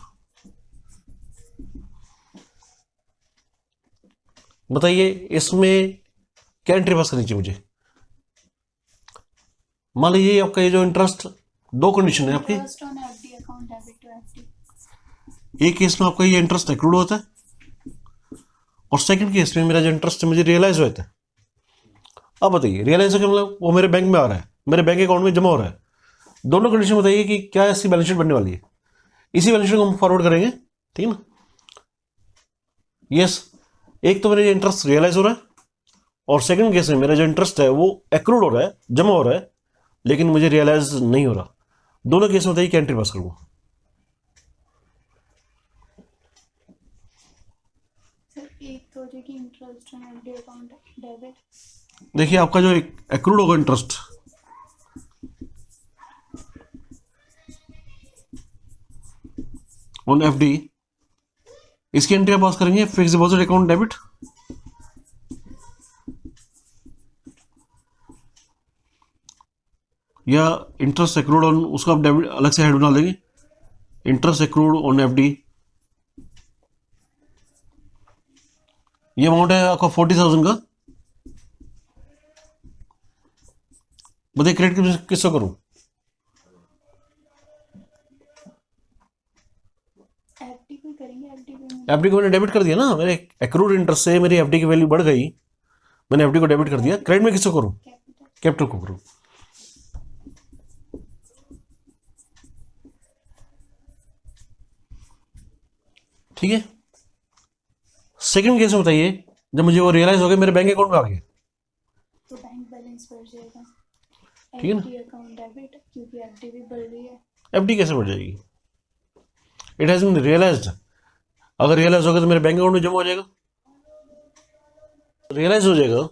बताइए इसमें क्या एंट्री पास करनी चाहिए मुझे? मान लीजिए आपका ये जो इंटरेस्ट, 2 कंडीशन है आपकी। Interest on FD account debit to FD. एक केस में आपका ये इंटरेस्ट एक्रूड होता है और सेकंड केस में मेरा जो इंटरेस्ट है मुझे रियलाइज होता है। अब बताइए रियलाइज हो, मतलब वो मेरे बैंक में आ रहा है, मेरे बैंक अकाउंट में जमा हो रहा है। दोनों कंडीशन बताइए कि क्या इसकी बैलेंस शीट बनने वाली है। इसी बैलेंस शीट को हम फॉरवर्ड करेंगे, ठीक है ना। यस, एक तो मेरा ये इंटरेस्ट रियलाइज हो रहा है और सेकंड केस में मेरा जो इंटरेस्ट है वो एक्रूड हो रहा है, जमा हो रहा है, लेकिन मुझे रियलाइज नहीं हो रहा। दोनों केस में बताइए क्या एंट्री पास करूंगा? सर एक तो हो जाएगी interest on FD account debit. देखिए आपका जो एक्रूड होगा इंटरेस्ट, ऑन एफडी, इसकी एंट्री पास करेंगे फिक्स डिपॉजिट अकाउंट डेबिट, या इंटरेस्ट एक्रूड ऑन, उसका आप डेबिट अलग से हेड बना देंगे, इंटरेस्ट एक्रूड ऑन एफडी। ये अमाउंट है आपका 40,000 का। बताइए क्रेडिट किससे करूं? एफडी को करेंगे, एफडी को एफडी को मैंने डेबिट कर दिया ना, मेरे एक्रूड इंटरेस्ट से मेरी एफडी की वैल्यू बढ़ गई, मैंने एफडी को डेबिट कर दिया। क्रेडिट में किससे करूं? कैपिटल। कैपिटल को करूं, ठीक है। सेकंड केस में बताइए जब मुझे वो रियलाइज हो गया मेरे बैंक अकाउंट में आ गया, तो बैंक बैलेंस बढ़ जाएगा। ठीक है ना। एफडी अकाउंट डेबिट, क्योंकि एफडी भी बढ़ रही है। एफडी कैसे बढ़ जाएगी? It has been realised. अगर रियलाइज होगा तो मेरे बैंक अकाउंट में जमा हो जाएगा, रियलाइज हो जाएगा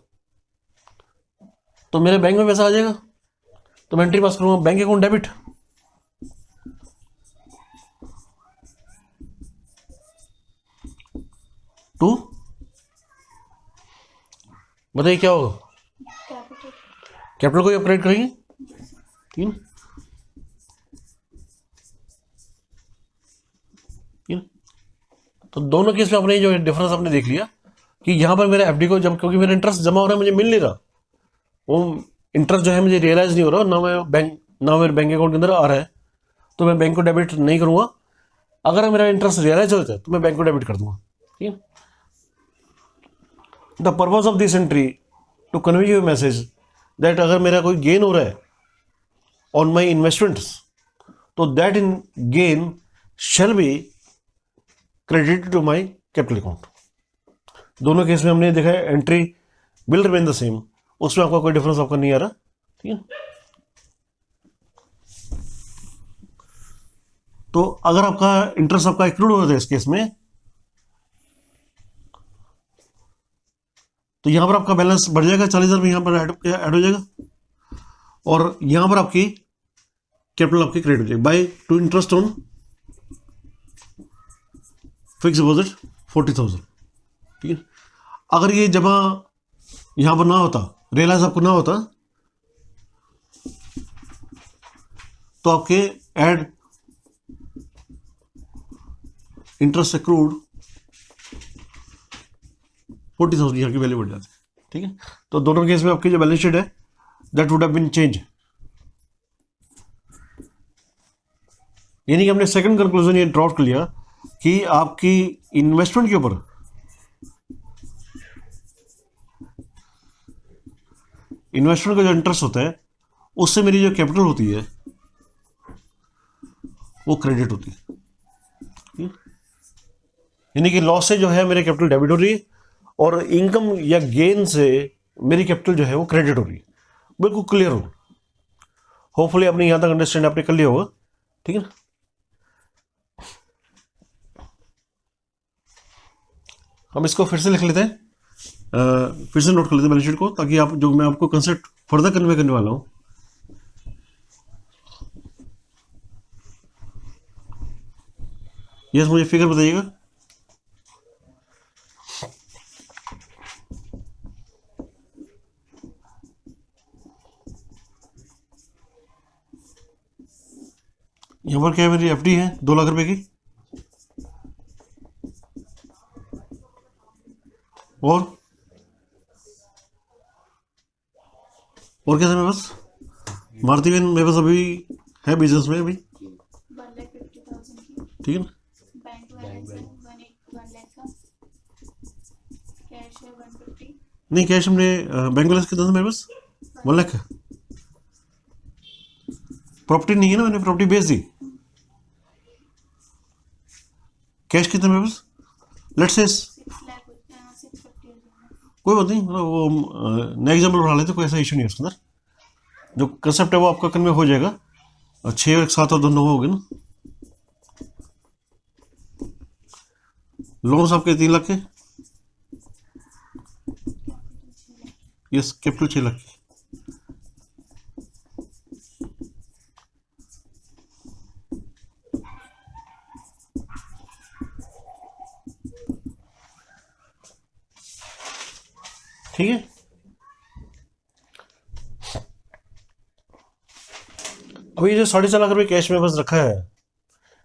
तो मेरे बैंक में पैसा आ जाएगा, तो मैं एंट्री पास करूंगा बैंक अकाउंट डेबिट। टू, बताइए क्या होगा? कैपिटल। कैपिटल को अपग्रेड करेंगे, तीन, तो दोनों केस में आपने जो डिफरेंस आपने देख लिया कि यहाँ पर मेरे एफडी को जब, क्योंकि मेरा इंटरेस्ट जमा हो रहा है मुझे मिल नहीं रहा, वो इंटरेस्ट जो है मुझे रियलाइज नहीं हो रहा, ना मेरे बैंक अकाउंट के अंदर आ रहा है, तो मैं बैंक को डेबिट नहीं करूँगा। अगर मेरा इंटरेस्ट रियलाइज होता है तो मैं बैंक को डेबिट कर दूंगा, ठीक है। The purpose of this entry to convey you message that अगर मेरा कोई गेन हो रहा है ऑन माई इन्वेस्टमेंट्स, तो that in gain shall be credit to my capital account. दोनों केस में हमने देखा है entry will remain the same, उसमें आपका कोई डिफरेंस आपका नहीं आ रहा, ठीक है। तो अगर आपका इंटरेस्ट आपका एक्रूड हो रहा है इस केस में, तो यहां पर आपका बैलेंस बढ़ जाएगा, 40,000 में यहां पर ऐड हो जाएगा, और यहां पर आपकी कैपिटल आपकी क्रेडिट हो जाएगी by two interest on fix deposit 40,000, ठीक है। अगर ये जमा यहां पर ना होता, रियलाइज आपको ना होता, तो आपके ऐड इंटरेस्ट एक्रूड 40,000 यहाँ की वैल्यू बढ़ जाती है, ठीक है। तो दोनों केस में आपकी जो बैलेंस शीट है that would have been change. यानी कि हमने सेकंड कंक्लूजन ये ड्रॉट कर लिया कि आपकी इन्वेस्टमेंट के ऊपर इन्वेस्टमेंट का जो इंटरेस्ट होता है उससे मेरी जो कैपिटल होती है वो क्रेडिट होती है, यानी कि लॉस से जो है मेरे कैपिटल डेबिट हो रही है और इनकम या गेन से मेरी कैपिटल जो है वो क्रेडिट हो रही है, बिल्कुल क्लियर हो। होपफुली आपने यहाँ तक अंडरस्टैंड आपने कर लिया होगा, ठीक है ना। हम इसको फिर से लिख लेते हैं, फिर से नोट कर लेते हैं बैलेंस शीट को, ताकि आप जो मैं आपको कंसेप्ट फर्दर कन्वे करने वाला हूँ। यस, मुझे फिगर बताइएगा। यहाँ पर क्या है, मेरी एफडी है 2 लाख रुपए की, और कैसे मेरे पास मारुति वैन मेरे पास अभी है बिजनेस में अभी, 1,50,000 की ठीक है ना। बैंक बैलेंस है 1 लाख का, कैश है 150, नहीं, कैश हमने बैंक बैलेंस कितना था मेरे पास, 1 लाख है। प्रॉपर्टी नहीं है ना, मैंने प्रॉपर्टी बेच दी। कैश कितना मेरे पास, लेट्स से 6,50,000। कोई बात नहीं, मतलब वो नया एग्जाम्पल बढ़ा लेते, कोई ऐसा इशू नहीं है उसके अंदर। जो कंसेप्ट है वो आपका कन्वे हो जाएगा, और 6 और 7 और दोनों हो गए ना। लोन्स आपके 3 लाख के, यस, कैपिटल 6 लाख की। ठीक है, अभी ये जो 4.5 लाख रुपए कैश में बस रखा है,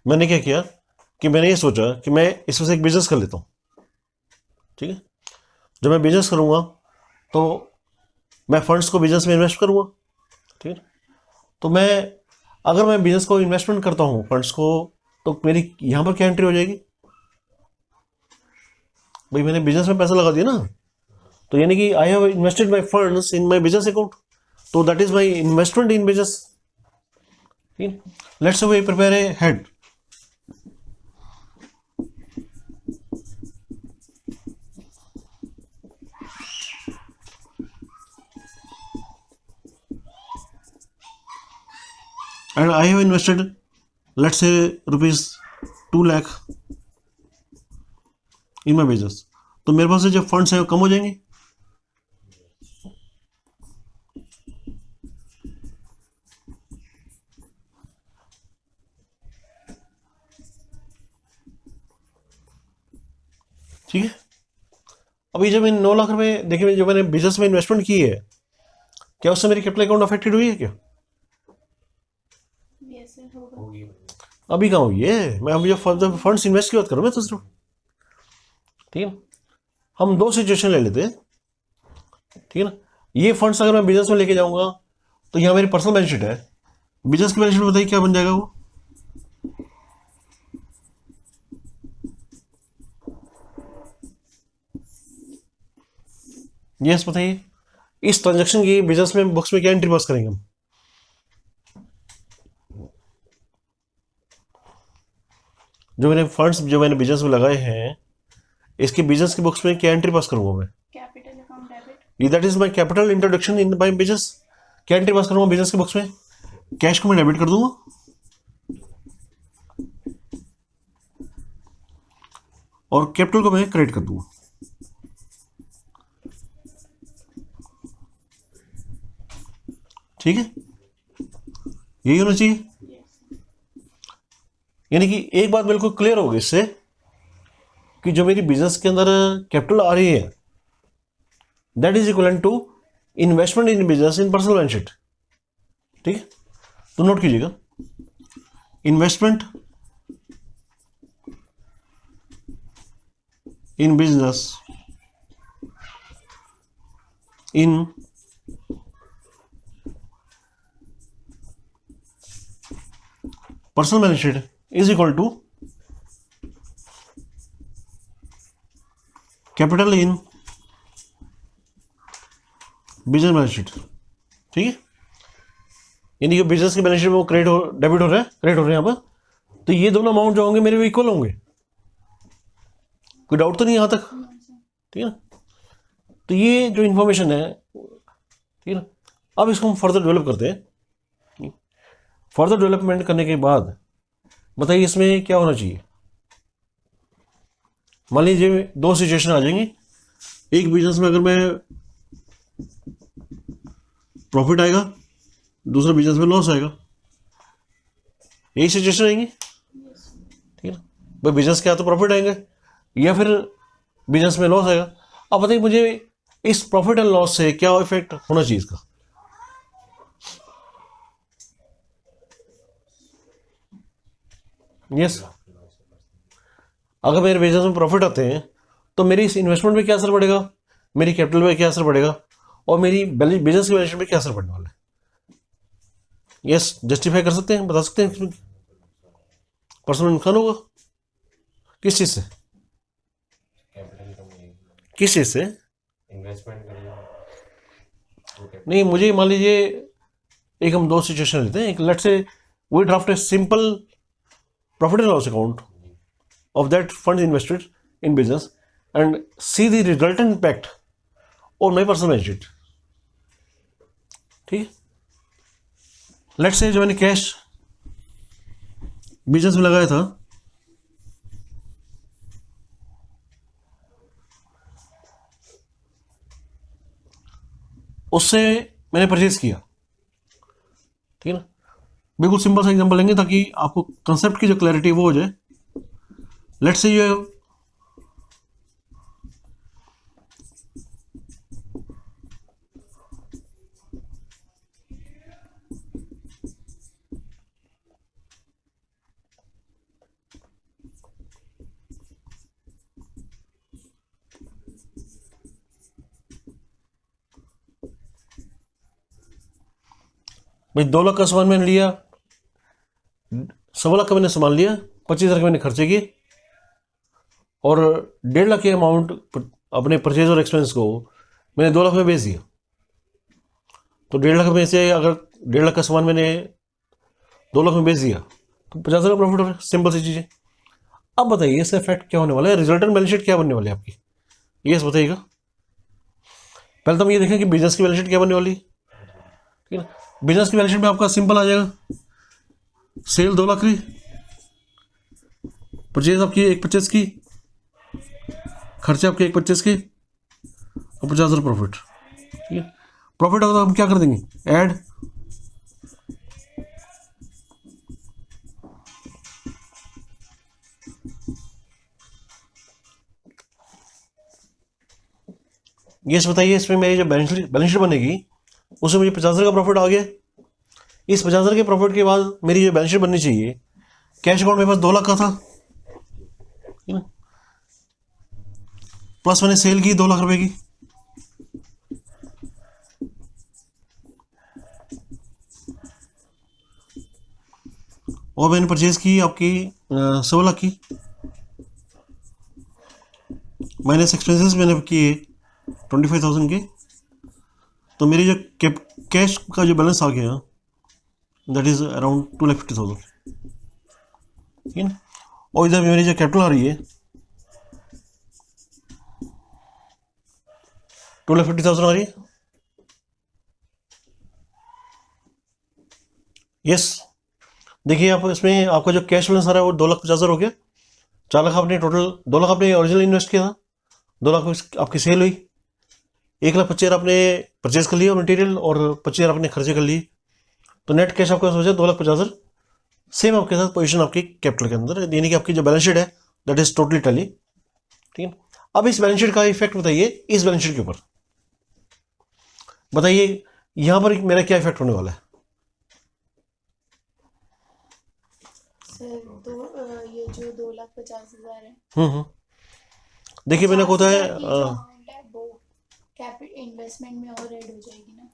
मैंने क्या किया कि मैंने ये सोचा कि मैं इसमें से एक बिजनेस कर लेता हूँ, ठीक है। जब मैं बिजनेस करूँगा तो मैं फंड्स को बिजनेस में इन्वेस्ट करूँगा, ठीक है। तो अगर मैं बिजनेस को इन्वेस्टमेंट करता हूँ फंड्स को, तो मेरी यहाँ पर क्या एंट्री हो जाएगी, भाई मैंने बिजनेस में पैसा लगा दिया ना, तो यानी कि I have invested my funds in my business account, तो that is my investment in business. Let's say we prepare a head, and I have invested, let's say rupees 2 lakh in my business, तो मेरे पास से जो funds हैं वो कम हो जाएंगे। ठीक है, अभी जब मैंने 9 लाख रुपए देखिए, जो मैंने बिजनेस में इन्वेस्टमेंट की है, क्या उससे मेरी कैपिटल अकाउंट अफेक्टेड हुई है क्या? यस सर होगा। होगी। अभी कहाँ हुई है, मैं अभी जो फंड्स इन्वेस्ट की बात करूँ मैं तो सिर्फ, ठीक है। हम 2 सिचुएशन ले लेते हैं, ठीक है ना। ये फंड्स अगर मैं बिजनेस में लेके जाऊंगा तो यहाँ मेरी पर्सनल बैलेंस शीट है, बिजनेस की बैलेंस शीट बताइए क्या बन जाएगा वो, यस बताइए। इस ट्रांजैक्शन की बिजनेस में बुक्स में क्या एंट्री पास करेंगे हम, जो मैंने बिजनेस में लगाए हैं, इसके बिजनेस की बुक्स में क्या एंट्री पास करूंगा मैं, capital account debit, that is my capital introduction in my business. क्या एंट्री पास करूंगा बिजनेस के बुक्स में, कैश को मैं डेबिट कर दूंगा, और कैपिटल को मैं क्रेडिट कर दूंगा। ठीक है, यही होना चाहिए। यानी कि एक बात बिल्कुल क्लियर होगी इससे कि जो मेरी बिजनेस के अंदर कैपिटल आ रही है, that is equivalent to investment in business in personal balance sheet. ठीक है, तो नोट कीजिएगा, investment in business in personal balance sheet is equal to capital in business balance sheet. ठीक है, यानी कि बिजनेस की बैलेंस शीट में वो डेबिट हो रहा है यहाँ पर, तो ये दोनों अमाउंट जो होंगे मेरे वो इक्वल होंगे। कोई डाउट तो नहीं यहाँ तक? ठीक है ना, तो ये जो इन्फॉर्मेशन है, ठीक है ना, अब इसको हम फर्दर डेवलप करते हैं। फर्दर डेवलपमेंट करने के बाद बताइए इसमें क्या होना चाहिए। मान लीजिए दो सिचुएशन आ जाएंगी, एक बिजनेस में अगर मैं प्रॉफिट आएगा, दूसरा बिजनेस में लॉस आएगा, यही सिचुएशन आएंगी, ठीक है ना। भाई बिजनेस क्या तो प्रॉफिट आएंगे या फिर बिजनेस में लॉस आएगा। अब बताइए मुझे इस प्रॉफिट एंड लॉस से क्या इफेक्ट होना चाहिए इसका। यस, अगर मेरे बिजनेस में प्रॉफिट आते हैं तो मेरी इस इन्वेस्टमेंट में क्या असर पड़ेगा, मेरी कैपिटल में क्या असर पड़ेगा, और मेरी बिजनेस की बैलेंस शीट में क्या असर पड़ने वाला है। यस, जस्टिफाई कर सकते हैं, बता सकते हैं इसमें पर्सनल नुकसान होगा किस चीज़ से, कैपिटल कम नहीं, किस चीज़ से। इन्वेस्टमेंट करिए वो कैपिटल नहीं, मुझे मान लीजिए एक हम दो सिचुएशन लेते हैं। एक let's say we draft a simple profit and loss account of that funds invested in business and see the resultant impact on my personal balance sheet। ठीक है, लेट्स से जो मैंने कैश बिजनेस में लगाया था, उससे मैंने परचेज किया, ठीक है ना। बिल्कुल सिंपल सा एग्जांपल लेंगे ताकि आपको कंसेप्ट की जो क्लैरिटी है वो हो जाए। लेट्स से भाई 2 लाख का सामान मैंने लिया, 1.25 लाख का मैंने सामान लिया, 25,000 के मैंने खर्चे किए, और 1.5 लाख के अमाउंट अपने परचेज और एक्सपेंस को मैंने 2 लाख में बेच दिया। तो 1.5 लाख में से अगर 1.5 लाख का सामान मैंने 2 लाख में बेच दिया तो 50,000 का प्रॉफिट हो रहा है। सिंपल सी चीज़ है। अब बताइए इससे इफेक्ट क्या होने वाला है, रिजल्टेंट बैलेंस शीट क्या बनने वाली है आपकी, ये बताइएगा। पहले तो हम ये देखें कि बिजनेस की बैलेंस शीट क्या बनने वाली है, ठीक है ना। बिजनेस की बैलेंस शीट में आपका सिंपल आ जाएगा, सेल 2 लाख की, परचेज आपकी 1.25 की, खर्चे आपके 1.25 के, और 50,000 प्रॉफिट, ठीक है। प्रॉफिट होगा तो हम क्या कर देंगे, ऐड, ये बताइए इसमें मेरी जो बैलेंस शीट बनेगी उसमें मुझे 50,000 का प्रॉफिट आ गया। इस 50,000 के प्रॉफिट के बाद मेरी जो बैलेंस शीट बननी चाहिए, कैश अकाउंट मेरे पास 2 लाख का था, ठीक है, प्लस मैंने सेल की 2 लाख रुपए की, और मैंने परचेज की आपकी 1.25 लाख की, माइनस एक्सपेंसेस मैंने किए 25,000 के, तो मेरी जो कैश का जो बैलेंस आ गया दैट इज अराउंड 2,50,000, ठीक है ना। और इधर मेरी जो कैपिटल आ रही है 2,50,000 आ रही है। यस, देखिए आप इसमें आपका जो कैश बैलेंस आ रहा है वो 2,50,000 हो गया। 4 लाख आपने टोटल, 2 लाख आपने ओरिजिनल इन्वेस्ट किया था, 2 लाख आपकी सेल हुई, 1,25,000 आपने परचेज कर लिया मटेरियल, और 25,000 आपने खर्चे कर लिए, तो नेट कैश आपका सोचा 2,50,000। सेम आपके साथ पोजीशन आपकी कैपिटल के अंदर, यानी कि आपकी जो बैलेंस शीट है दैट इज टोटली टैली, ठीक है। अब इस बैलेंस शीट का इफेक्ट बताइए इस बैलेंस शीट के ऊपर, बताइए यहां पर मेरा क्या इफेक्ट होने वाला है। सर ये जो 2,50,000 है, देखिए मैंने होता है वो कैपिटल इन्वेस्टमेंट में और ऐड हो जाएगी ना।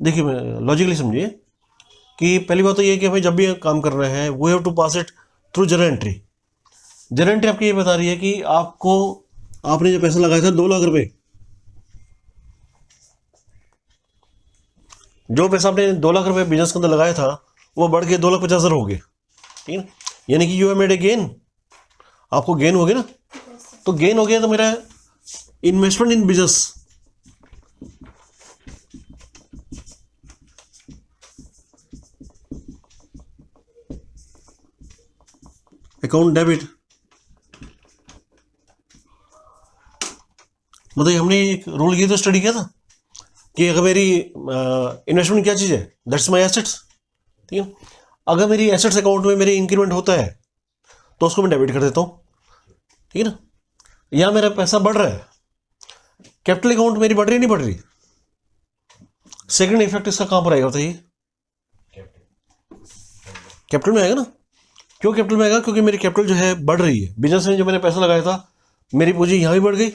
देखिए लॉजिकली समझिए कि पहली बात तो ये है कि भाई जब भी काम करना है वो have to pass it through journal entry. Journal entry आपकी ये बता रही है कि आपको, आपने जो पैसा लगाया था 2 लाख रुपए, जो पैसा आपने 2 लाख रुपए बिजनेस के अंदर लगाया था वो बढ़ के 2,50,000 हो गए, ठीक है, यानी कि you have made a gain, आपको गेन हो गया ना। तो गेन हो गया तो मेरा investment in business account debit, मतलब हमने एक रूल किया तो स्टडी किया था कि अगर मेरी इन्वेस्टमेंट क्या चीज़ है, दैट्स माई एसेट्स, ठीक है। अगर मेरी एसेट्स अकाउंट में मेरी इंक्रीमेंट होता है तो उसको मैं डेबिट कर देता हूँ, ठीक है ना। यहाँ मेरा पैसा बढ़ रहा है, कैपिटल अकाउंट मेरी बढ़ रही नहीं बढ़ रही, सेकंड इफेक्ट इसका कहाँ पर आएगा बताइए? कैपिटल में आएगा ना। क्यों कैपिटल में आएगा? क्योंकि मेरी कैपिटल जो है बढ़ रही है। बिजनेस में जो मैंने पैसा लगाया था मेरी पूंजी यहाँ भी बढ़ गई,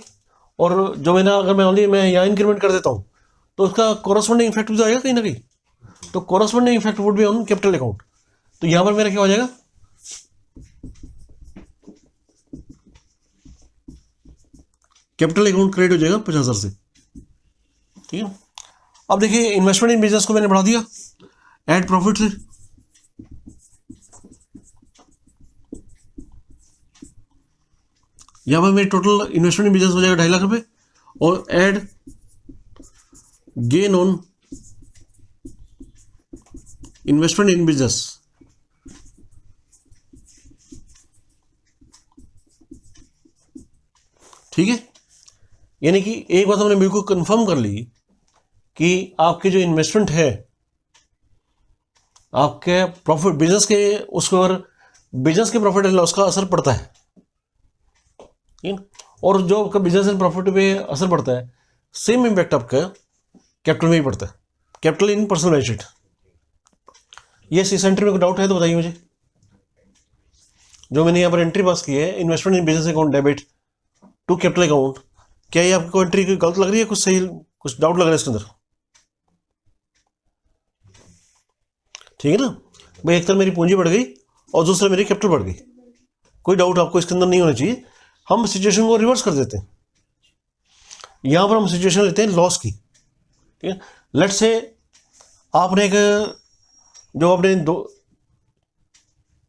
और जो मैंने अगर मैं यहाँ इंक्रीमेंट कर देता हूँ तो उसका कॉरस्पॉन्डिंग इफेक्ट भी तो आएगा कहीं ना कहीं, तो corresponding effect would be on capital account. तो यहाँ पर मेरा क्या हो जाएगा? कैपिटल अकाउंट क्रेडिट हो जाएगा 50,000 से, ठीक है। अब देखिए इन्वेस्टमेंट इन बिजनेस को मैंने बढ़ा दिया ऐड प्रॉफिट से, यहाँ पर मेरी टोटल इन्वेस्टमेंट इन बिजनेस हो जाएगा 2.5 लाख रुपए, और add gain on investment in business, ठीक है। यानी कि एक बात हमने बिल्कुल कंफर्म कर ली कि आपके जो इन्वेस्टमेंट है, आपके प्रॉफिट बिजनेस के, उसके ऊपर बिजनेस के प्रॉफिट एंड लॉस का असर पड़ता है, ठीक है। और जो आपका बिजनेस एंड प्रॉफिट पे असर पड़ता है, सेम इम्पैक्ट आपका कैपिटल में ही पड़ता है, capital in personal balance sheet. ये इस एंट्री में कोई डाउट है तो बताइए मुझे। जो मैंने यहाँ पर एंट्री पास की है, investment in business account debit to capital account, क्या ये आपको एंट्री गलत लग रही है? कुछ सही, कुछ डाउट लग रहा है इसके अंदर? ठीक है ना भाई, एक तरफ मेरी पूंजी बढ़ गई और दूसरा मेरी कैपिटल बढ़ गई, कोई डाउट आपको इसके अंदर नहीं होना चाहिए। हम सिचुएशन को रिवर्स कर देते हैं, यहां पर हम सिचुएशन लेते हैं लॉस की, ठीक है। लेट्स से आपने एक जो आपने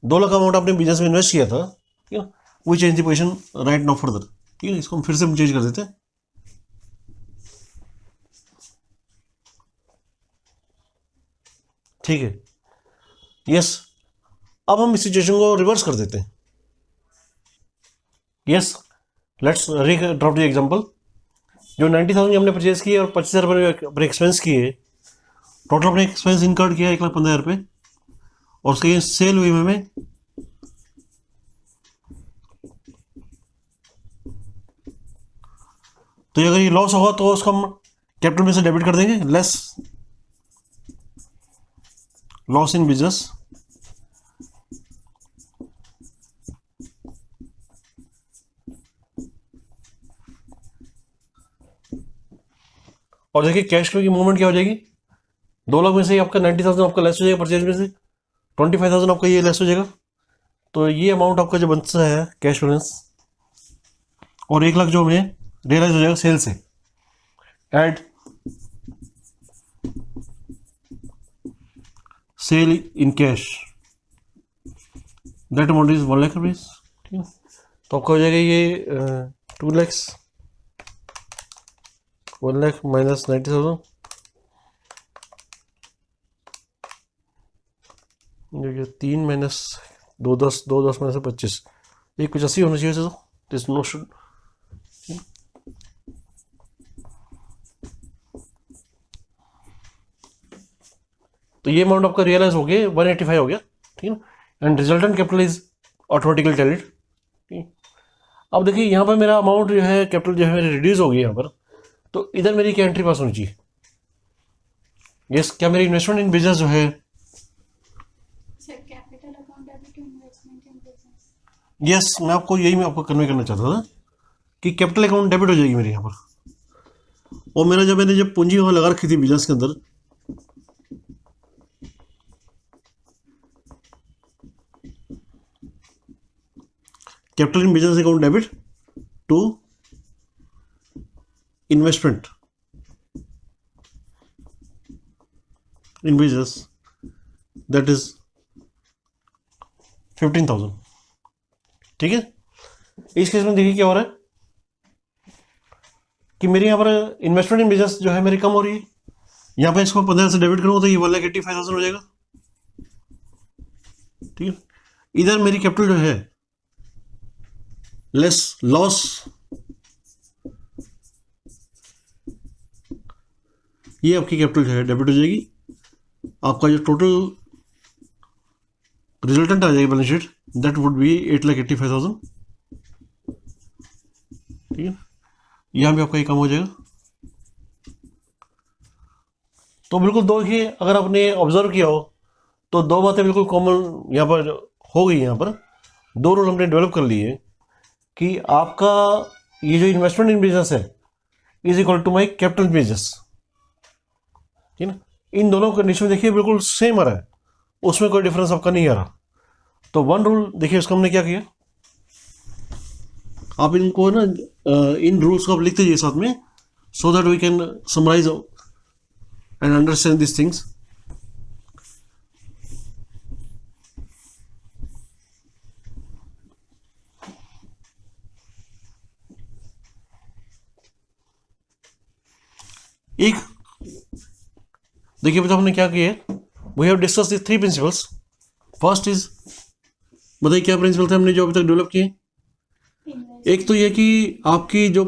2 लाख अमाउंट आपने बिजनेस में इन्वेस्ट किया था, ठीक है, we change the position right now further, ठीक है। इसको हम फिर से चेंज कर देते हैं, ठीक है। यस, अब हम इस सिचुएशन को रिवर्स कर देते हैं। Yes, let's drop the example. जो 90,000 हमने परचेज किए और 25,000 रुपये एक्सपेंस किए, टोटल अपने एक्सपेंस इनकर्ड किया 1,15,000 रुपये, और उसके सेल हुई हमें तो अगर ये लॉस होगा तो उसको हम कैपिटल में से डेबिट कर देंगे, लेस लॉस इन बिजनेस, और देखिए कैश फ्लो की मूवमेंट क्या हो जाएगी। 2 लाख में से आपका 90,000 आपका लेस हो जाएगा, परचेज में से 25,000 आपका ये लेस हो जाएगा, तो ये अमाउंट आपका जो बनता है कैश बैलेंस, और 1 लाख जो हमें रियलाइज हो जाएगा सेल से, add sale in cash, that amount is 1 lakh rupees, ठीक है। तो आपका हो जाएगा ये 2 लैक्स, 1 लाख माइनस 90,000, ये 3 माइनस 2 10 माइनस 25, ये कुछ 80 होना चाहिए तो दिस नो शुड, तो ये अमाउंट आपका रियलाइज हो गया 185 हो गया, ठीक है ना। And resultant capital is automatically tallied, ठीक है। अब देखिए यहाँ पर मेरा अमाउंट जो है कैपिटल जो है रिड्यूस हो गई यहाँ पर, तो इधर मेरी क्या एंट्री पास होनी चाहिए? यस, क्या मेरी इन्वेस्टमेंट इन बिजनेस जो है, capital account debit to investment in business, yes, मैं आपको कन्वे करना चाहता था कि कैपिटल अकाउंट डेबिट हो जाएगी मेरे यहाँ पर, और मेरा मैंने जब पूंजी वहाँ लगा रखी थी बिजनेस के अंदर, capital in business account debit to investment in business, that is 15,000, ठीक है। इस केस में देखिए क्या हो रहा है कि मेरे यहाँ पर इन्वेस्टमेंट इन बिजनेस जो है मेरी कम हो रही है, यहाँ पे इसको 15 से डेबिट करूँ तो ये 1,85,000 हो जाएगा, ठीक है। इधर मेरी कैपिटल जो है लेस लॉस, ये आपकी कैपिटल जो है डेबिट हो जाएगी। आपका जो टोटल रिजल्टेंट आ जाएगी balance sheet, that would be 8,85,000। ठीक है, यहाँ भी आपका ये काम हो जाएगा। तो बिल्कुल दो ही, अगर आपने ऑब्जर्व किया हो तो दो बातें बिल्कुल कॉमन यहाँ पर हो गई। यहाँ पर दो रूल हमने डेवलप कर लिए कि आपका ये जो इन्वेस्टमेंट इन बिजनेस है is equal to my capital business. ठीक है ना, इन दोनों कंडीशन देखिए बिल्कुल सेम आ रहा है, उसमें कोई डिफरेंस आपका नहीं आ रहा। तो वन रूल देखिए उसका हमने क्या किया, आप इनको ना इन रूल्स को आप लिख दीजिए साथ में, so that we can summarise and understand this things. एक देखिए बेटा हमने क्या किया, we have discussed the three principles. First is, बताइए क्या प्रिंसिपल थे हमने जो अभी तक डेवलप किए। एक तो ये कि आपकी जो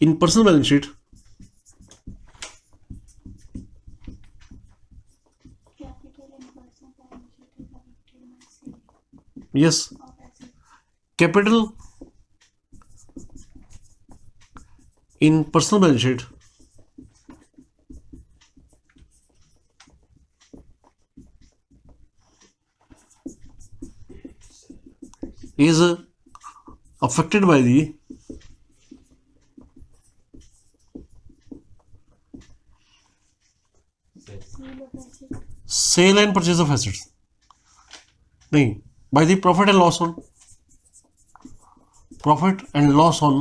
in personal balance sheet, yes, capital in personal balance sheet is affected by the sale and purchase of assets, नहीं, by the profit and loss on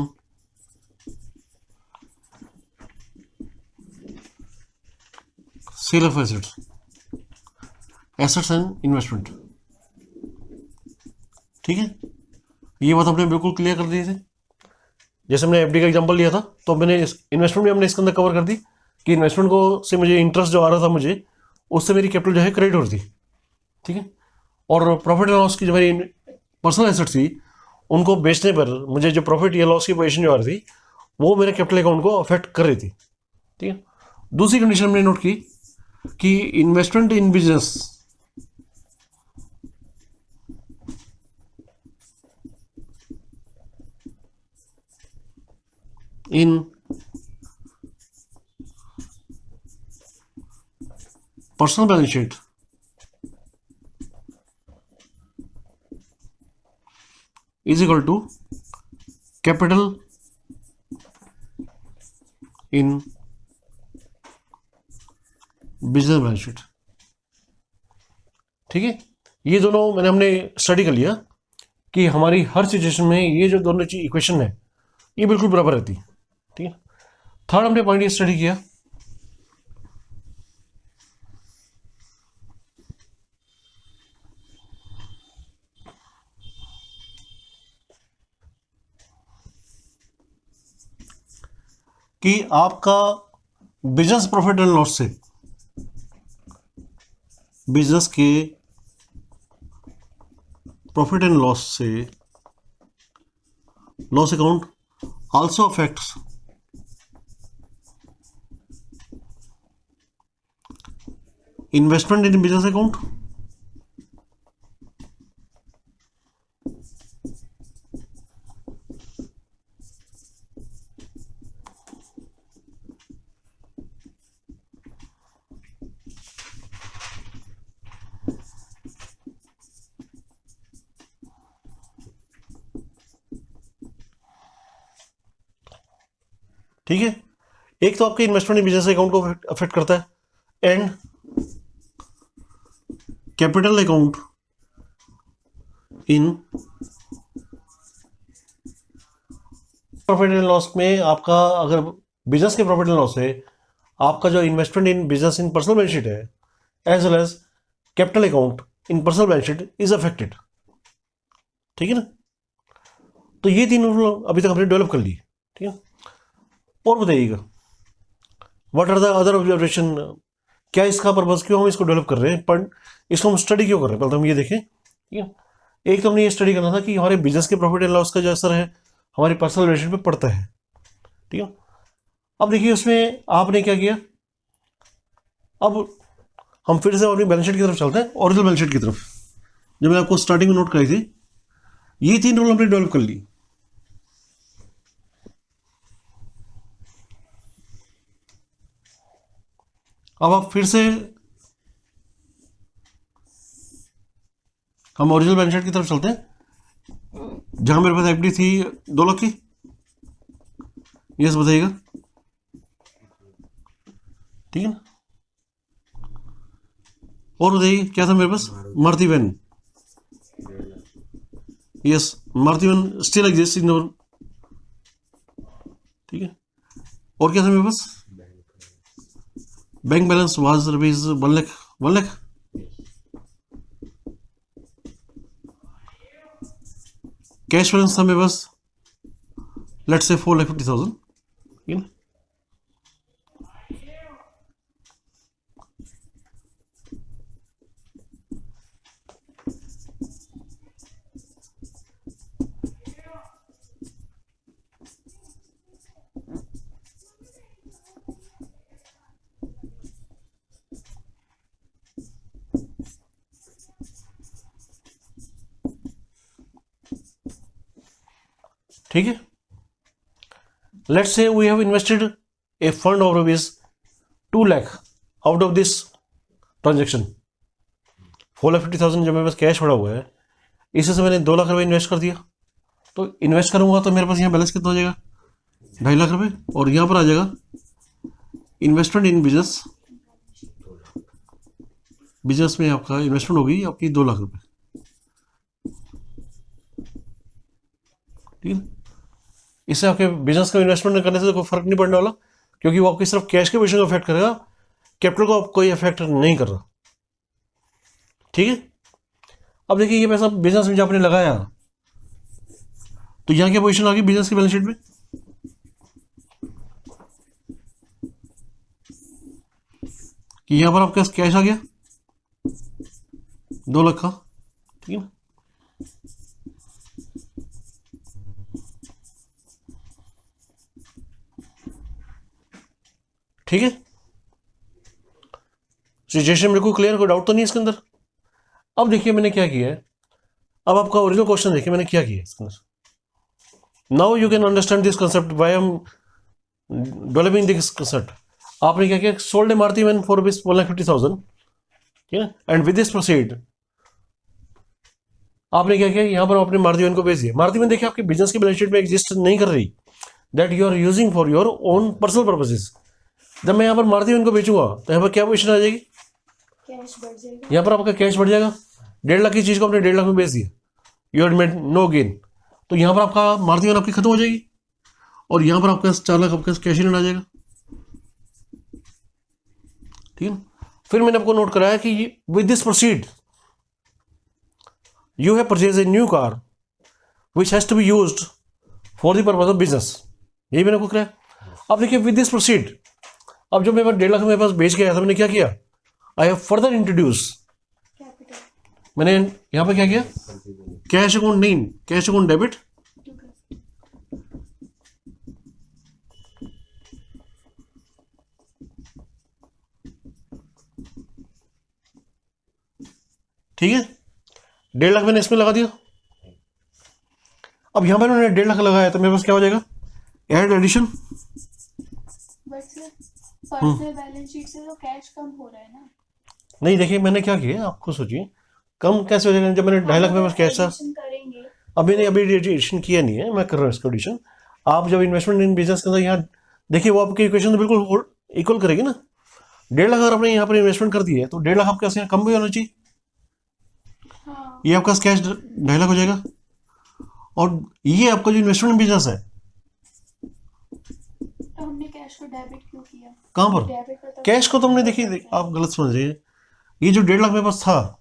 sale of assets and investment। ठीक है, ये बात हमने बिल्कुल क्लियर कर दी थी। जैसे हमने एफडी का एग्जांपल लिया था, तो मैंने इन्वेस्टमेंट भी हमने इसके अंदर कवर कर दी कि इन्वेस्टमेंट को से मुझे इंटरेस्ट जो आ रहा था मुझे, उससे मेरी कैपिटल जो है क्रेडिट हो रही थी। ठीक है, और प्रॉफिट एंड लॉस की जो मेरी पर्सनल एसेट्स थी, उनको बेचने पर मुझे जो प्रॉफिट या लॉस की पोजीशन जो आ रही थी, वो मेरे कैपिटल अकाउंट को अफेक्ट कर रही थी। ठीक है, दूसरी कंडीशन हमने नोट की कि investment in business in personal balance sheet is equal to capital in business balance sheet। ठीक है, ये दोनों हमने स्टडी कर लिया कि हमारी हर सिचुएशन में ये जो दोनों चीज इक्वेशन है ये बिल्कुल बराबर रहती है। ठीक है, थर्ड हमने पॉइंट ये स्टडी किया कि आपका बिजनेस प्रॉफिट एंड लॉस से, बिजनेस के प्रॉफिट एंड लॉस से, loss account also affects investment in business account ठीक है, एक तो आपके इन्वेस्टमेंट इन बिजनेस अकाउंट को अफेक्ट करता है and capital account in profit and loss में आपका, अगर बिजनेस के प्रॉफिट एंड लॉस है, आपका जो investment in business in personal balance sheet है as well as capital account in personal balance sheet is affected. ठीक है ना, तो ये तीनों रूल अभी तक हमने डेवलप कर लिए। ठीक है, और बताइएगा what are the other observation, क्या इसका पर्पस, क्यों हम इसको डेवलप कर रहे हैं, पर इसको हम स्टडी क्यों कर रहे हैं, पहले तो हम ये देखें। ठीक है, एक तो हमने ये स्टडी करना था कि हमारे बिजनेस के प्रॉफिट एंड लॉस का जो असर है हमारी पर्सनल रिलेशन पे पड़ता है, ठीक है। अब देखिए उसमें आपने क्या किया, अब हम फिर से अपनी बैलेंस शीट की तरफ चलते हैं, ओरिजिनल बैलेंस शीट की तरफ, जो मैंने आपको स्टार्टिंग में नोट कराई थी। ये 3 रूल हमने डेवलप कर ली। अब आप फिर से हम ओरिजिनल बैलेंस शीट की तरफ चलते हैं, जहां मेरे पास एफडी थी 2 लाख की। यस बताइएगा, ठीक है ना। और बताइए क्या था मेरे पास, Maruti van. 1.5 lakh. Yes, Maruti van still exist in our, ठीक है। और क्या था मेरे पास, bank balance was rupees 1 lakh, 1 lakh. Cash balance था मेरे पास लेट्स से 4,50,000, ठीक है ना। ठीक है, let's say we have invested a fund of rupees 2 lakh out of this transaction. 4,50,000 जो मेरे पास कैश पड़ा हुआ है, इसी से मैंने 2 लाख रुपए इन्वेस्ट कर दिया। तो इन्वेस्ट करूंगा तो मेरे पास यहाँ बैलेंस कितना हो जाएगा, 2.5 लाख रुपए, और यहाँ पर आ जाएगा इन्वेस्टमेंट इन बिजनेस। बिजनेस में आपका इन्वेस्टमेंट होगी आपकी 2 लाख रुपए, ठीक है। इससे आपके बिजनेस का इन्वेस्टमेंट करने से कोई फर्क नहीं पड़ने वाला, क्योंकि वो आपकी सिर्फ कैश के पोजीशन को अफेक्ट करेगा, कैपिटल को कोई अफेक्ट नहीं कर रहा, ठीक है। अब देखिए ये पैसा बिजनेस में जो आपने लगाया, तो यहाँ क्या पोजीशन आ गई बिजनेस की बैलेंस शीट में, कि यहाँ पर आपके पास कैश आ गया 2 लाख का, ठीक है ना। ठीक है, सिचुएशन बिल्कुल क्लियर, कोई डाउट तो नहीं इसके अंदर। अब देखिए मैंने क्या किया है, अब आपका ओरिजिनल क्वेश्चन देखिए मैंने क्या किया है इसके अंदर। Now you can understand this concept why I am developing this concept. आपने क्या किया, sold a Maruti van for rupees 1,50,000, ठीक है, एंड विद दिस प्रोसीड आपने क्या किया, यहाँ पर आपने मारुति वैन को बेच दिया। मारुति वैन देखिए आपकी बिजनेस की बैलेंस शीट में एग्जिस्ट नहीं कर रही, that you are using for your own personal purposes. जब मैं यहाँ पर मारुति वैन को बेचूंगा तो यहाँ पर क्या पोजीशन आ जाएगी, कैश बढ़ जाएगा, यहाँ पर आपका कैश बढ़ जाएगा। 1.5 लाख की चीज को आपने 1.5 लाख में बेच दिया, you have made no gain. तो यहाँ पर आपका मारुति वैन आपकी खत्म हो जाएगी, और यहाँ पर आपके पास 4 लाख आपके पास कैश ही आ जाएगा, ठीक है। फिर मैंने आपको नोट कराया कि with this proceed you have purchased a new car which has to be used for the purpose of business, यही मैंने आपको कराया। अब देखिए विद दिस प्रोसीड, अब जब मेरे पास 1.5 लाख मेरे पास बेच के आया था, मैंने क्या किया, I have further introduce, capital मैंने यहाँ पे क्या किया, कैश अकाउंट नहीं, कैश अकाउंट डेबिट, ठीक है। 1.5 लाख मैंने इसमें लगा दिया। अब यहाँ पर मैंने 1.5 लाख लगाया तो मेरे पास क्या हो जाएगा, add addition. But personal balance sheet से तो कैश कम हो रहा है ना। नहीं देखिए मैंने क्या किया, आपको सोचिए कम कैसे हो जाएगा, जब मैंने 2.5 लाख मेरे पास कैश था। एडिशन करेंगे, अभी एडिशन किया नहीं है, मैं कर रहा हूँ इसका एडिशन। आप जब इन्वेस्टमेंट इन बिजनेस के अंदर यहाँ देखिए, वो आपकी इक्वेशन तो बिल्कुल इक्वल करेगी ना। 1.5 लाख अगर आपने यहाँ पर इन्वेस्टमेंट कर दी है तो 1.5 लाख आपके पास यहाँ कम भी होना चाहिए। हाँ ये आपका कैश 2.5 लाख हो जाएगा, और ये आपका जो इन्वेस्टमेंट बिजनेस है, तो हमने कैश को डेबिट क्यों किया, कहाँ पर डेबिट पर तो कैश को तो हमने देखिए आप गलत समझ रहे हैं। ये जो 1.5 लाख मेरे पास था,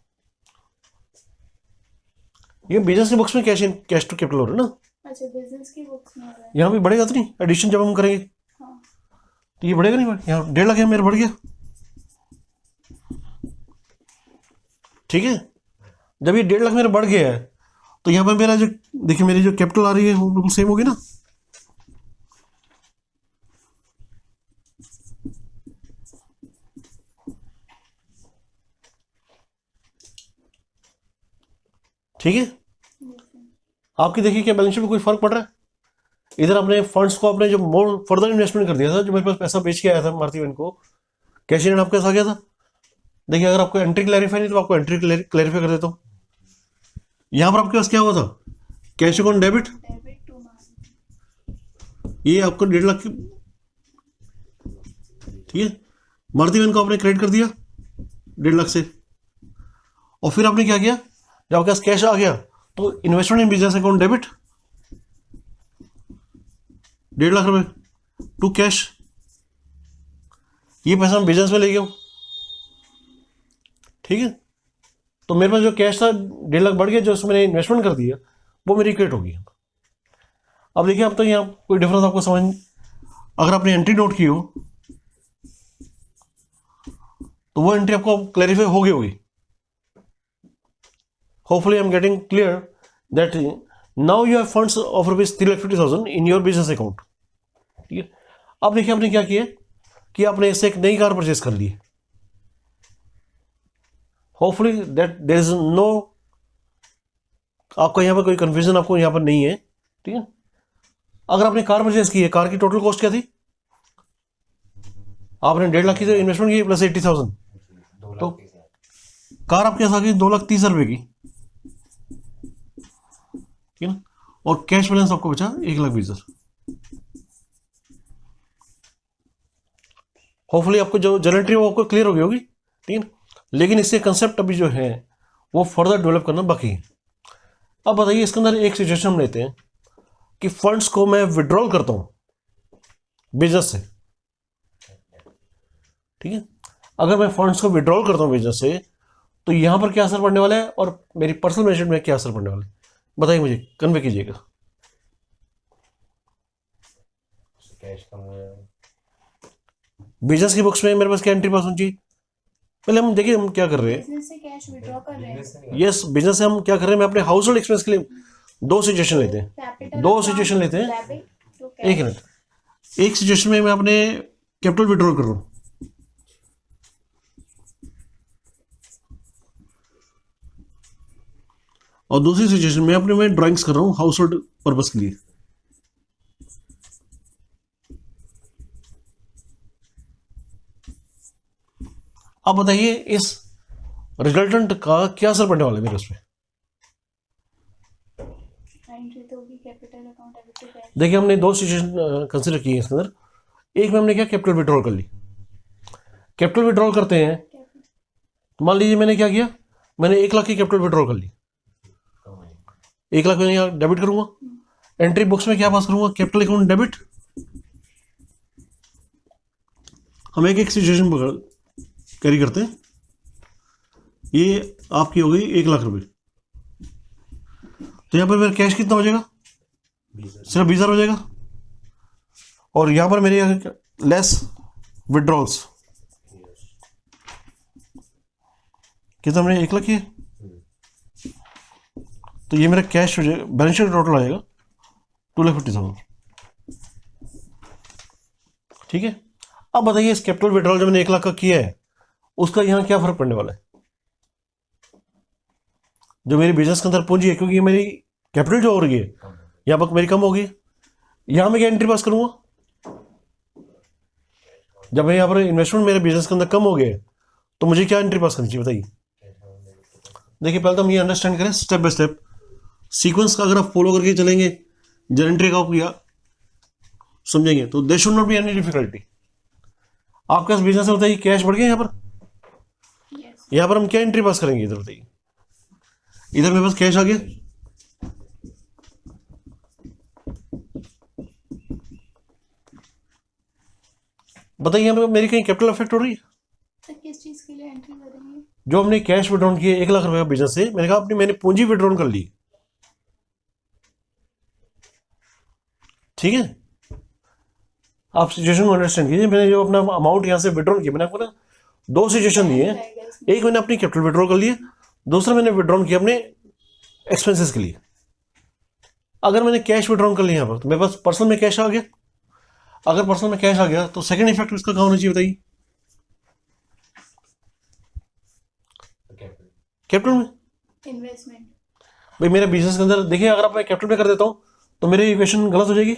ये बिजनेस की बुक्स में कैश टू कैपिटल हो रहा है ना, अच्छा बिजनेस की बुक्स में हो रहा है। यहाँ भी बढ़ेगा तो नहीं, एडिशन जब हम करेंगे हाँ तो ये बढ़ेगा नहीं, यहाँ 1.5 लाख है मेरा बढ़ गया, ठीक है। जब ये 1.5 लाख मेरा बढ़ गया है तो यहाँ पर मेरा जो देखिए मेरी जो कैपिटल आ रही है वो बिल्कुल सेम होगी ना। ठीक है, आपकी देखिए क्या बैलेंस शीट में कोई फर्क पड़ रहा है? इधर अपने फंड्स को आपने जो मोर फर्दर इन्वेस्टमेंट कर दिया था, जो मेरे पास पैसा बेच के आया था मारुति वैन को, कैश इन आपके पास आ गया था। देखिए अगर आपको एंट्री क्लैरिफाई नहीं तो आपको एंट्री क्लैरिफाई कर देता हूँ। यहाँ पर आपके पास क्या हुआ था, cash on debit, debit to Maruti. ये आपको 1.5 लाख की, ठीक है, मारुति वैन को आपने क्रेडिट कर दिया 1.5 लाख से। और फिर आपने क्या किया, जब आपके पास कैश आ गया तो investment in business account debit 1.5 lakh रुपए टू कैश, ये पैसा मैं बिजनेस में ले गया हूं। ठीक है, तो मेरे पास जो कैश था 1.5 लाख बढ़ गया, जो उसमें मैंने इन्वेस्टमेंट कर दिया वो मेरी क्रेडिट होगी। अब देखिए, अब तो यहाँ कोई डिफरेंस आपको समझ, अगर आपने एंट्री नोट की हो तो वो एंट्री आपको क्लैरिफाई हो गई होगी। Hopefully I'm getting clear that now you have funds of rupees 3,50,000 in your business account. ठीक है, अब देखिए आपने क्या किया कि आपने इससे एक नई कार परचेज कर ली। Hopefully that there is no, आपका यहाँ पर कोई कंफ्यूजन आपको यहाँ पर नहीं है। ठीक है, अगर आपने कार परचेज की है, कार की टोटल कॉस्ट क्या थी, आपने 1.5 लाख की तो इन्वेस्टमेंट की प्लस 80,000, 2 तो लाख 30,000। कार आपके पास आ गई 2,30,000 रुपए की। ठीक है ना, और कैश बैलेंस आपको बचा 1,20,000। होपफुली आपको जो जनरेटरी वो आपको क्लियर हो गई होगी। ठीक है, लेकिन इससे कंसेप्ट अभी जो है वो फर्दर डेवलप करना बाकी है। अब बताइए, इसके अंदर एक सिचुएशन हम लेते हैं कि फंड्स को मैं विड्रॉल करता हूं बिजनेस से। ठीक है, अगर मैं फंड्स को विड्रॉल करता हूं बिजनेस से तो यहां पर क्या असर पड़ने वाला है और मेरी पर्सनल मैनेजमेंट में क्या असर पड़ने वाला है, बताइए मुझे, कन्वे कीजिएगा। कैश कम हो जाएगा। बिजनेस की बुक्स में मेरे पास क्या एंट्री पास होनी चाहिए, पहले हम देखिए हम क्या कर रहे हैं। बिजनेस से कैश विड्रॉ कर रहे हैं। बिजनेस से नहीं यस, बिजनेस से हम क्या कर रहे हैं, मैं अपने हाउस होल्ड एक्सपेंस के लिए दो सिचुएशन लेते हैं। कैपिटल दो सिचुएशन लेते हैं, डेबिट टू एक कैश। मिनट। एक सिचुएशन में मैं अपने कैपिटल विड्रॉल कर रहा हूँ, और दूसरी सिचुएशन में अपने मैं ड्राइंग्स कर रहा हूँ हाउस होल्ड पर्पज के लिए। अब बताइए इस रिजल्टेंट का क्या असर पड़ने वाला है मेरे उस पर। एंट्री तो होगी capital account debit to cash. देखिए हमने दो सिचुएशन कंसिडर की है इसके अंदर। एक में हमने क्या, कैपिटल विड्रॉल कर ली। कैपिटल विड्रॉल करते हैं, तो मान लीजिए मैंने क्या किया, मैंने 1 लाख की कैपिटल विड्रॉल कर ली। कम है। 1 लाख मैंने यहाँ डेबिट करूंगा, एंट्री बुक्स में क्या पास करूंगा, कैपिटल अकाउंट डेबिट। हम एक एक सिचुएशन कैरी करते हैं। ये आपकी हो गई 1 लाख रुपए, तो यहाँ पर मेरा कैश कितना हो जाएगा, 20,000। सिर्फ 20,000 हो जाएगा। और यहाँ पर मेरे लेस विड्रॉल्स कितना, मैंने 1 लाख किए, तो ये मेरा कैश हो जाएगा, बैलेंस शीट टोटल आ जाएगा 2,50,000। ठीक है, अब बताइए इस कैपिटल विड्रॉल जो मैंने 1 लाख का किया है उसका यहाँ क्या फर्क पड़ने वाला है। जो मेरी बिजनेस के अंदर पूंजी है, क्योंकि ये मेरी कैपिटल जो हो रही है यहाँ पर मेरी कम होगी, यहाँ मैं क्या एंट्री पास करूंगा, जब मैं यहाँ पर इन्वेस्टमेंट मेरे बिजनेस के अंदर कम हो गया तो मुझे क्या एंट्री पास करनी चाहिए, बताइए। देखिए पहले तो हम ये अंडरस्टैंड करें स्टेप बाय स्टेप सीक्वेंस का, अगर आप फॉलो करके चलेंगे जनरेटरी का आप या समझेंगे तो there should not be any difficulty. आपके पास बिजनेस में बताइए कैश बढ़ गया, यहाँ पर यस। यहाँ पर हम क्या एंट्री पास करेंगे, इधर बताइए। इधर मेरे पास कैश आ गया, बताइए यहाँ पर मेरी कहीं कैपिटल अफेक्ट हो रही है। तो किस चीज के लिए एंट्री करेंगे? जो हमने कैश विड्रॉल किए 1 लाख रुपए का बिजनेस से, मैंने कहा अपनी मैंने पूंजी विड्रॉल कर ली। ठीक है, आप सिचुएशन को अंडरस्टैंड कीजिए। मैंने जो अपना अमाउंट यहाँ से विड्रॉल किया, मैंने आपको ना दो सिचुएशन दी है। एक मैंने अपनी कैपिटल विड्रॉल कर लिए, दूसरा मैंने विड्रॉल किया अपने एक्सपेंसेस के लिए। अगर मैंने कैश विड्रॉन कर लिया यहाँ पर तो मेरे पास पर्सनल में कैश आ गया। अगर पर्सनल में कैश आ गया तो सेकंड इफेक्ट इसका कहाँ होना चाहिए बताइए? कैपिटल। कैपिटल में। इन्वेस्टमेंट। भाई मेरे बिजनेस के अंदर देखिए, अगर आप मैं कैपिटल में कर देता हूँ तो मेरी इक्वेशन गलत हो जाएगी।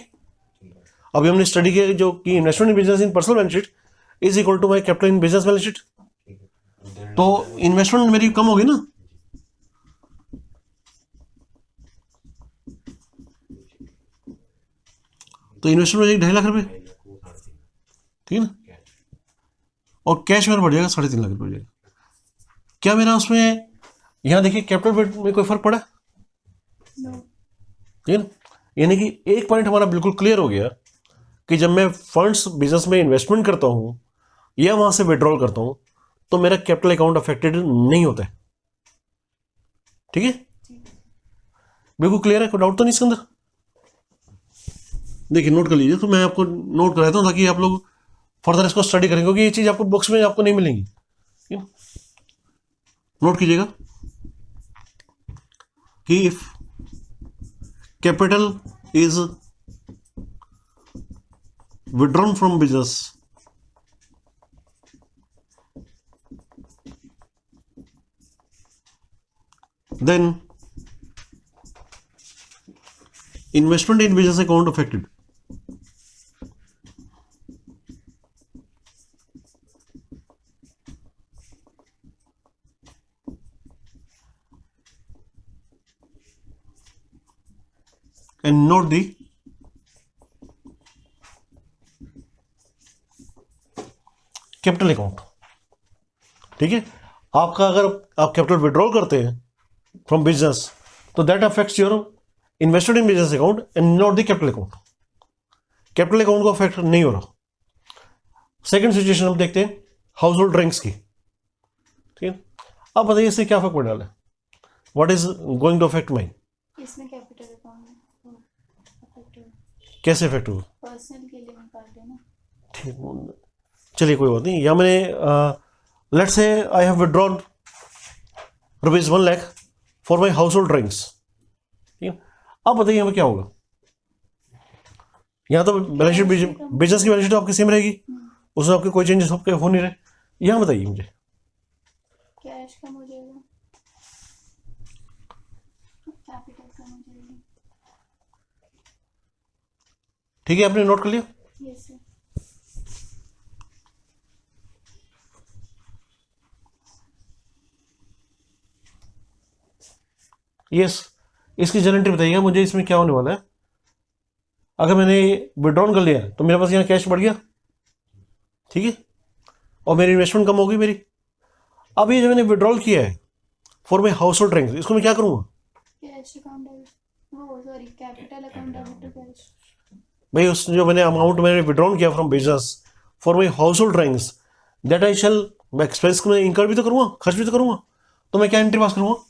अभी हमने स्टडी किया जो कि investment in business in personal balance sheet is equal to my capital in business balance sheet, तो इन्वेस्टमेंट मेरी कम होगी ना। तो इन्वेस्टमेंट हो जाएगी 2.5 लाख रुपए, ठीक है ना, और कैश मेरा बढ़ जाएगा 3.5 लाख रुपये हो जाएगा। क्या मेरा उसमें यहाँ देखिए कैपिटल में कोई फर्क पड़ा? नो। ठीक है ना, यानी कि एक पॉइंट हमारा बिल्कुल क्लियर हो गया कि जब मैं फंड्स बिजनेस में इन्वेस्टमेंट करता हूँ या वहां से विड्रॉल करता हूँ तो मेरा कैपिटल अकाउंट अफेक्टेड नहीं होता है। ठीक है, बिल्कुल क्लियर है, कोई डाउट तो नहीं इसके अंदर? देखिए नोट कर लीजिए, तो मैं आपको नोट कराता हूँ ताकि आप लोग फर्दर इसको स्टडी करेंगे, क्योंकि ये चीज़ आपको बुक्स में आपको नहीं मिलेंगी। ठीक है, नोट कीजिएगा कि if capital is withdrawn from business then investment in business account affected. And note the capital account. ठीक है, आपका अगर आप कैपिटल विड्रॉल करते हैं फ्रॉम बिजनेस तो that affects your invested in business account and not the capital account. Capital account को affect नहीं हो रहा। सेकंड सिचुएशन हम देखते हैं हाउस होल्ड ड्रिंक्स की। ठीक है, अब बताइए इससे क्या फर्क पड़ रहा है? What is going to affect my? इसमें कैपिटल अकाउंट अफेक्ट कैसे अफेक्ट होगा? पर्सनल के लिए निकाल देना। ठीक, चलिए कोई बात नहीं। या मैंने let's say I have withdrawn ₹1 lakh for my household drinks. ठीक है, अब बताइए हमें क्या होगा? यहाँ तो बैलेंस शीट बिजनेस की बैलेंस शीट आपकी सेम रहेगी, उसमें आपके कोई चेंजेस आपके हो नहीं रहे। यहाँ बताइए मुझे। कैश कम हो जाएगा, कैपिटल कम हो जाएगा। ठीक है, आपने नोट कर लिया? Yes sir. यस, इसकी जनरेटर बताइएगा मुझे, इसमें क्या होने वाला है? अगर मैंने विड्रॉन कर लिया तो मेरे पास यहाँ कैश बढ़ गया, ठीक है, और मेरी इन्वेस्टमेंट कम होगी मेरी। अब ये जो मैंने विड्रॉल किया है for my household drinks, इसको मैं क्या करूँगा? कैश अकाउंट डेबिट, वो sorry capital account debit to cash. भाई उस जो मैंने अमाउंट मैंने विड्रॉन किया from business for my household drinks that I shall, मैं एक्सपेंस में इनकर भी तो करूँगा, खर्च भी तो करूँगा, तो मैं क्या एंट्री पास करूँगा?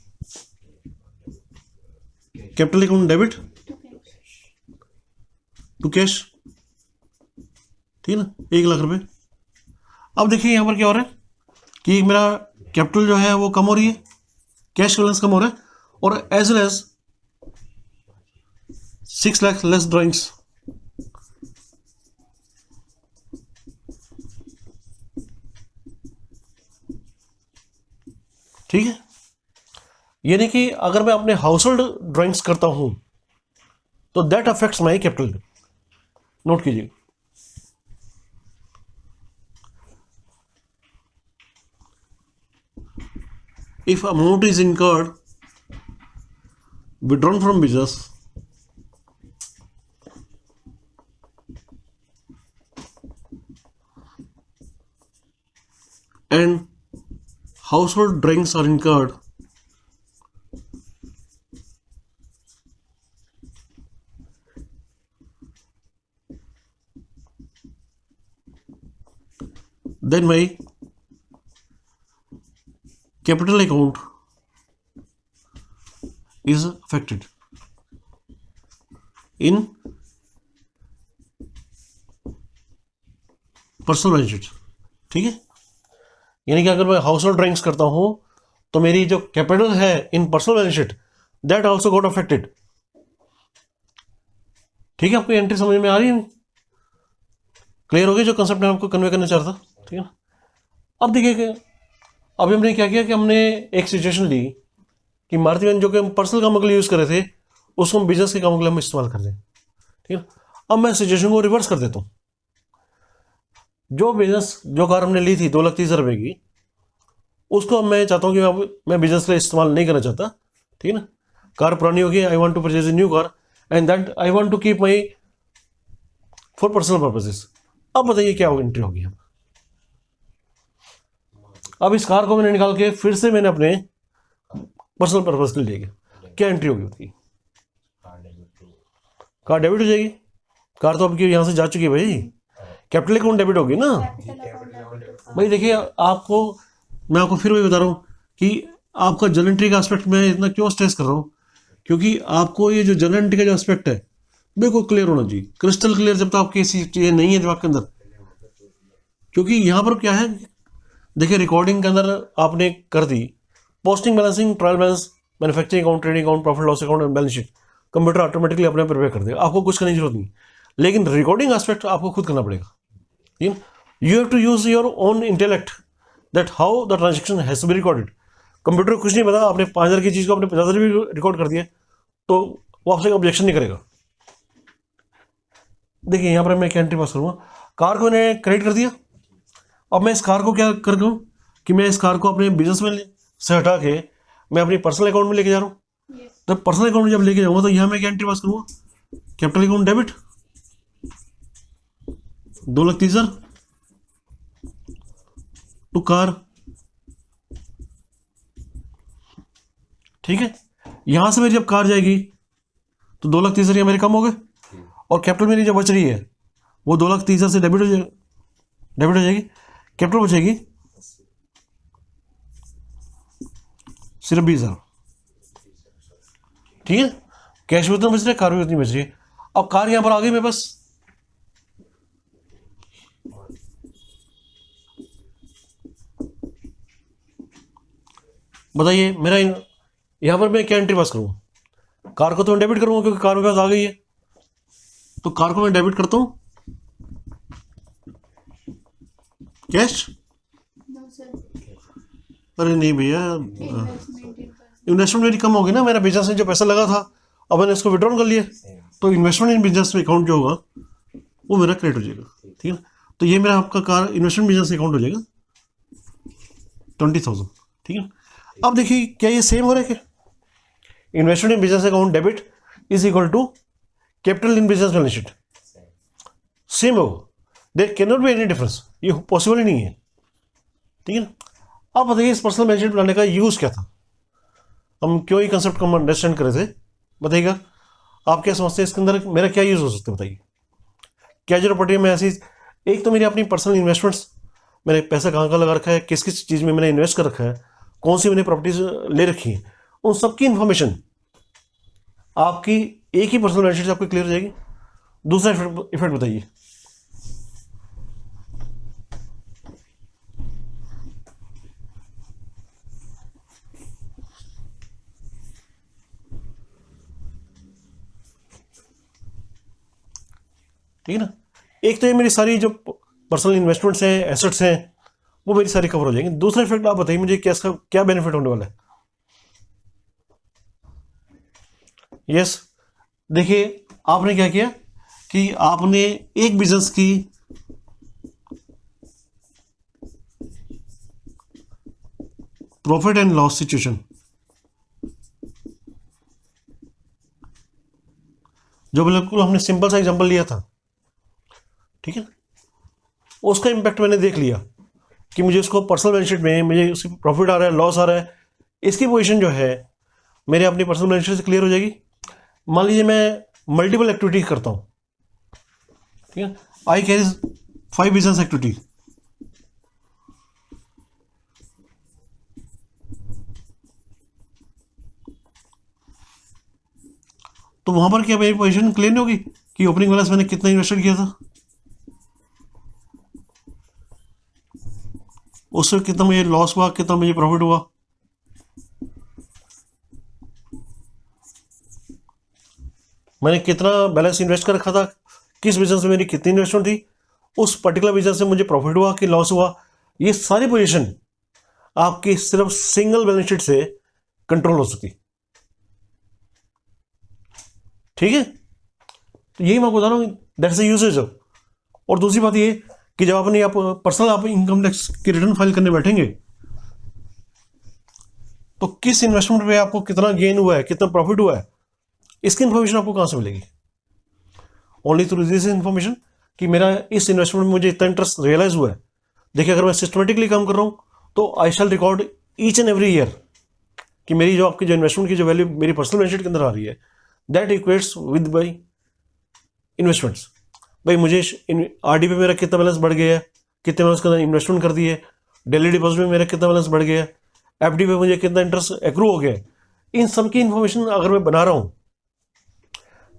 Capital account debit to cash. ठीक है ना, 1 लाख रुपए। अब देखिए यहाँ पर क्या हो रहा है कि मेरा कैपिटल जो है वो कम हो रही है, कैश बैलेंस कम हो रहा है, और as well as 6 lakh less drawings. ठीक है, यानी कि अगर मैं अपने हाउस होल्ड ड्राइंग्स करता हूं तो that affects my capital. Note कीजिए, if amount is incurred withdrawn from business and household drinks are incurred, then my capital account is affected in personal balance sheet. ठीक है, यानी कि अगर मैं हाउस होल्ड ड्राइंग्स करता हूं तो मेरी जो कैपिटल है in personal balance sheet that also got affected. ठीक है, आपको एंट्री समझ में आ रही है? क्लियर हो गया जो कंसेप्ट मैं आपको कन्वे करना चाह रहा था? ठीक है ना। अब देखिए कि अभी हमने क्या किया कि हमने एक सिचुएशन ली कि मारुति वैन जो कि हम पर्सनल कामों के लिए यूज़ कर रहे थे उसको हम बिजनेस के कामों के लिए हम इस्तेमाल कर दें। ठीक है, अब मैं सिचुएशन को रिवर्स कर देता हूँ। जो कार हमने ली थी 2,30,000 की, उसको अब मैं चाहता हूँ कि अब मैं बिजनेस के लिए इस्तेमाल नहीं करना चाहता। ठीक है ना, कार पुरानी होगी, I want to purchase a new car and that I want to keep my for personal purposes. अब बताइए क्या एंट्री होगी? अब इस कार को मैंने निकाल के फिर से मैंने अपने पर्सनल पर्पज के लिए लिया, क्या एंट्री होगी बताइए? कार डेबिट हो जाएगी। कार तो आपकी यहाँ से जा चुकी है भाई, कैपिटल अकाउंट डेबिट होगी ना भाई। देखिए आपको मैं आपको फिर वही बता रहा हूँ कि आपका जर्नल एंट्री का एस्पेक्ट मैं इतना क्यों स्ट्रेस कर रहा हूँ, क्योंकि आपको ये जो जर्नल एंट्री का जो एस्पेक्ट है बिल्कुल क्लियर होना चाहिए, क्रिस्टल क्लियर। जब तक आपकी ऐसी चीज़ें नहीं है दिमाग के अंदर, क्योंकि यहाँ पर क्या है, देखिए रिकॉर्डिंग के अंदर आपने कर दी posting, balancing, trial balance, manufacturing account, trading account, profit loss account and balance sheet computer automatically अपने प्रिपेयर कर देगा, आपको कुछ करने की जरूरत नहीं। लेकिन रिकॉर्डिंग एस्पेक्ट आपको खुद करना पड़ेगा। ठीक है, you have to use your own intellect that how the transaction has to be recorded. Computer कुछ नहीं पता, आपने 5,000 की चीज़ को आपने 50,000 भी रिकॉर्ड कर दिया तो वो आपसे ऑब्जेक्शन नहीं करेगा। देखिए यहाँ पर मैं क्या एंट्री पास करूँगा, कार को मैंने क्रेडिट कर दिया। अब मैं इस कार को क्या कर दूँ कि मैं इस कार को अपने बिजनेस में से हटा के मैं अपनी पर्सनल अकाउंट में लेके जा रहा हूँ। तो पर्सनल अकाउंट में जब लेके जाऊँगा तो यहाँ मैं क्या एंट्री पास करूँगा, capital account debit 2,30,000 to car. ठीक है, यहां से मेरी जब कार जाएगी तो 2,30,000 मेरे कम हो गए और कैपिटल मेरी जो बच रही है वो 2,30,000 से डेबिट हो जाएगी। कैपिटल बचेगी सिर्फ 20,000। ठीक है, कैश भी उतना बच रहा है, कार भी उतनी बच रही है। अब कार यहां पर आ गई मेरे पास, बताइए मेरा यहाँ पर मैं क्या एंट्री पास करूँगा? कार को तो मैं डेबिट करूँगा क्योंकि कार मेरे पास आ गई है, तो कार को मैं डेबिट करता हूँ कैश। नो सर, अरे नहीं भैया, इन्वेस्टमेंट मेरी कम होगी ना, मेरा बिजनेस में जो पैसा लगा था अब मैंने इसको विड्रॉल कर लिया, तो इन्वेस्टमेंट इन बिजनेस में अकाउंट जो होगा वो मेरा क्रेडिट हो जाएगा। ठीक है, तो ये मेरा आपका कार इन्वेस्टमेंट बिजनेस अकाउंट हो जाएगा 20,000। ठीक है, अब देखिए क्या ये सेम हो रहा है? क्या investment in business account debit is equal to capital in business balance sheet? Same हो, there can not be any difference, ये पॉसिबल ही नहीं है। ठीक है ना, अब बताइए इस पर्सनल बैलेंस शीट बनाने का यूज़ क्या था, हम क्यों ये कंसेप्ट को हम अंडरस्टैंड करे थे, बताइएगा आप क्या समझते हैं इसके अंदर मेरा क्या यूज़ हो सकता है? बताइए क्या जो प्रॉपर्टी में ऐसी, एक तो मेरी अपनी पर्सनल इन्वेस्टमेंट्स, मैंने पैसा कहाँ कहाँ लगा रखा है, किस किस चीज़ में मैंने इन्वेस्ट कर रखा है, कौन सी मैंने प्रॉपर्टीज ले रखी है, उन सबकी इन्फॉर्मेशन आपकी एक ही पर्सनल बैलेंस शीट से आपको क्लियर हो जाएगी। दूसरा इफेक्ट बताइए, ठीक है ना। एक तो ये मेरी सारी जो पर्सनल इन्वेस्टमेंट्स हैं, एसेट्स हैं, वो मेरी सारी कवर हो जाएंगी। दूसरा इफेक्ट आप बताइए मुझे, क्या इसका क्या बेनिफिट होने वाला है? यस, देखिए आपने क्या किया कि आपने एक बिजनेस की प्रॉफिट एंड लॉस सिचुएशन, जो बिल्कुल हमने सिंपल सा एग्जांपल लिया था, ठीक है, उसका इम्पैक्ट मैंने देख लिया कि मुझे उसको पर्सनल बैलेंस शीट में मुझे उसकी प्रॉफिट आ रहा है, लॉस आ रहा है, इसकी पोजीशन जो है मेरे अपनी पर्सनल बैलेंस शीट से क्लियर हो जाएगी। मान लीजिए मैं मल्टीपल एक्टिविटी करता हूँ, ठीक है, आई कैरी 5 बिजनेस एक्टिविटी, तो वहां पर क्या मेरी पोजीशन क्लियर नहीं होगी कि ओपनिंग बैलेंस मैंने कितना इन्वेस्टेड किया था, उससे कितना मुझे लॉस हुआ, कितना मुझे प्रॉफिट हुआ। मैंने कितना बैलेंस इन्वेस्ट कर रखा था, किस बिजनेस में मेरी कितनी इन्वेस्टमेंट थी, उस पर्टिकुलर बिजनेस से मुझे प्रॉफिट हुआ कि लॉस हुआ, ये सारी पोजीशन आपकी सिर्फ सिंगल बैलेंस शीट से कंट्रोल हो सकती। ठीक है, तो यही मैं आपको बता रहा हूँ, दैट्स द यूसेज ऑफ। और दूसरी बात ये कि जब अपनी आप पर्सनल आप इनकम टैक्स की रिटर्न फाइल करने बैठेंगे तो किस इन्वेस्टमेंट पे आपको कितना गेन हुआ है, कितना प्रॉफिट हुआ है, इसकी इन्फॉर्मेशन आपको कहाँ से मिलेगी? ओनली थ्रू दिस इन्फॉर्मेशन कि मेरा इस इन्वेस्टमेंट में मुझे इतना इंटरेस्ट रियलाइज हुआ है। देखिए, अगर मैं सिस्टमेटिकली काम कर रहा हूँ तो I shall record each and every year कि मेरी जो आपकी जो इन्वेस्टमेंट की जो वैल्यू मेरी पर्सनल बैलेंस शीट के अंदर आ रही है, that equates with by investments. भाई मुझे आरडी पे मेरा कितना बैलेंस बढ़ गया है, कितने मैंने उसके अंदर इन्वेस्टमेंट कर दी है, डेली डिपॉजिट में मेरा कितना बैलेंस बढ़ गया है, एफडी पे मुझे कितना इंटरेस्ट एक्रू हो गया है, इन सब की इन्फॉर्मेशन अगर मैं बना रहा हूँ।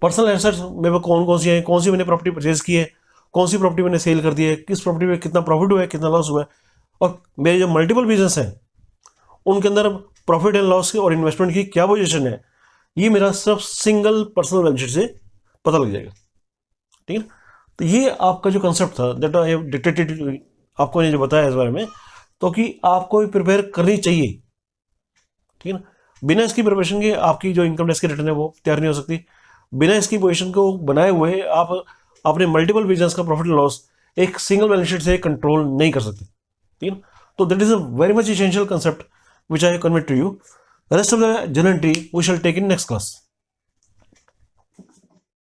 पर्सनल एसेट्स मेरे पास कौन कौन सी हैं, कौन सी मैंने प्रॉपर्टी परचेज की है, कौन सी प्रॉपर्टी मैंने सेल कर दी है, किस प्रॉपर्टी में कितना प्रॉफिट हुआ है, कितना लॉस हुआ है, और मेरे जो मल्टीपल बिजनेस हैं उनके अंदर प्रॉफिट एंड लॉस की और इन्वेस्टमेंट की क्या पोजीशन है, ये मेरा सिर्फ सिंगल पर्सनल बैलेंस शीट से पता लग जाएगा। ठीक है, तो ये आपका जो कंसेप्ट था दैट आई हैव डिक्टेटेड, आपको ने जो बताया इस बारे में, तो कि आपको भी प्रिपेयर करनी चाहिए। ठीक है ना, बिना इसकी प्रिपरेशन के आपकी जो इनकम टैक्स की रिटर्न है वो तैयार नहीं हो सकती। बिना इसकी पोजीशन को बनाए हुए आप अपने मल्टीपल बिजनेस का प्रॉफिट लॉस एक सिंगल बैलेंस शीट से कंट्रोल नहीं कर सकते। ठीक है, तो that is a very much essential concept which I convey to you. Rest of the journal entry we shall take in next class.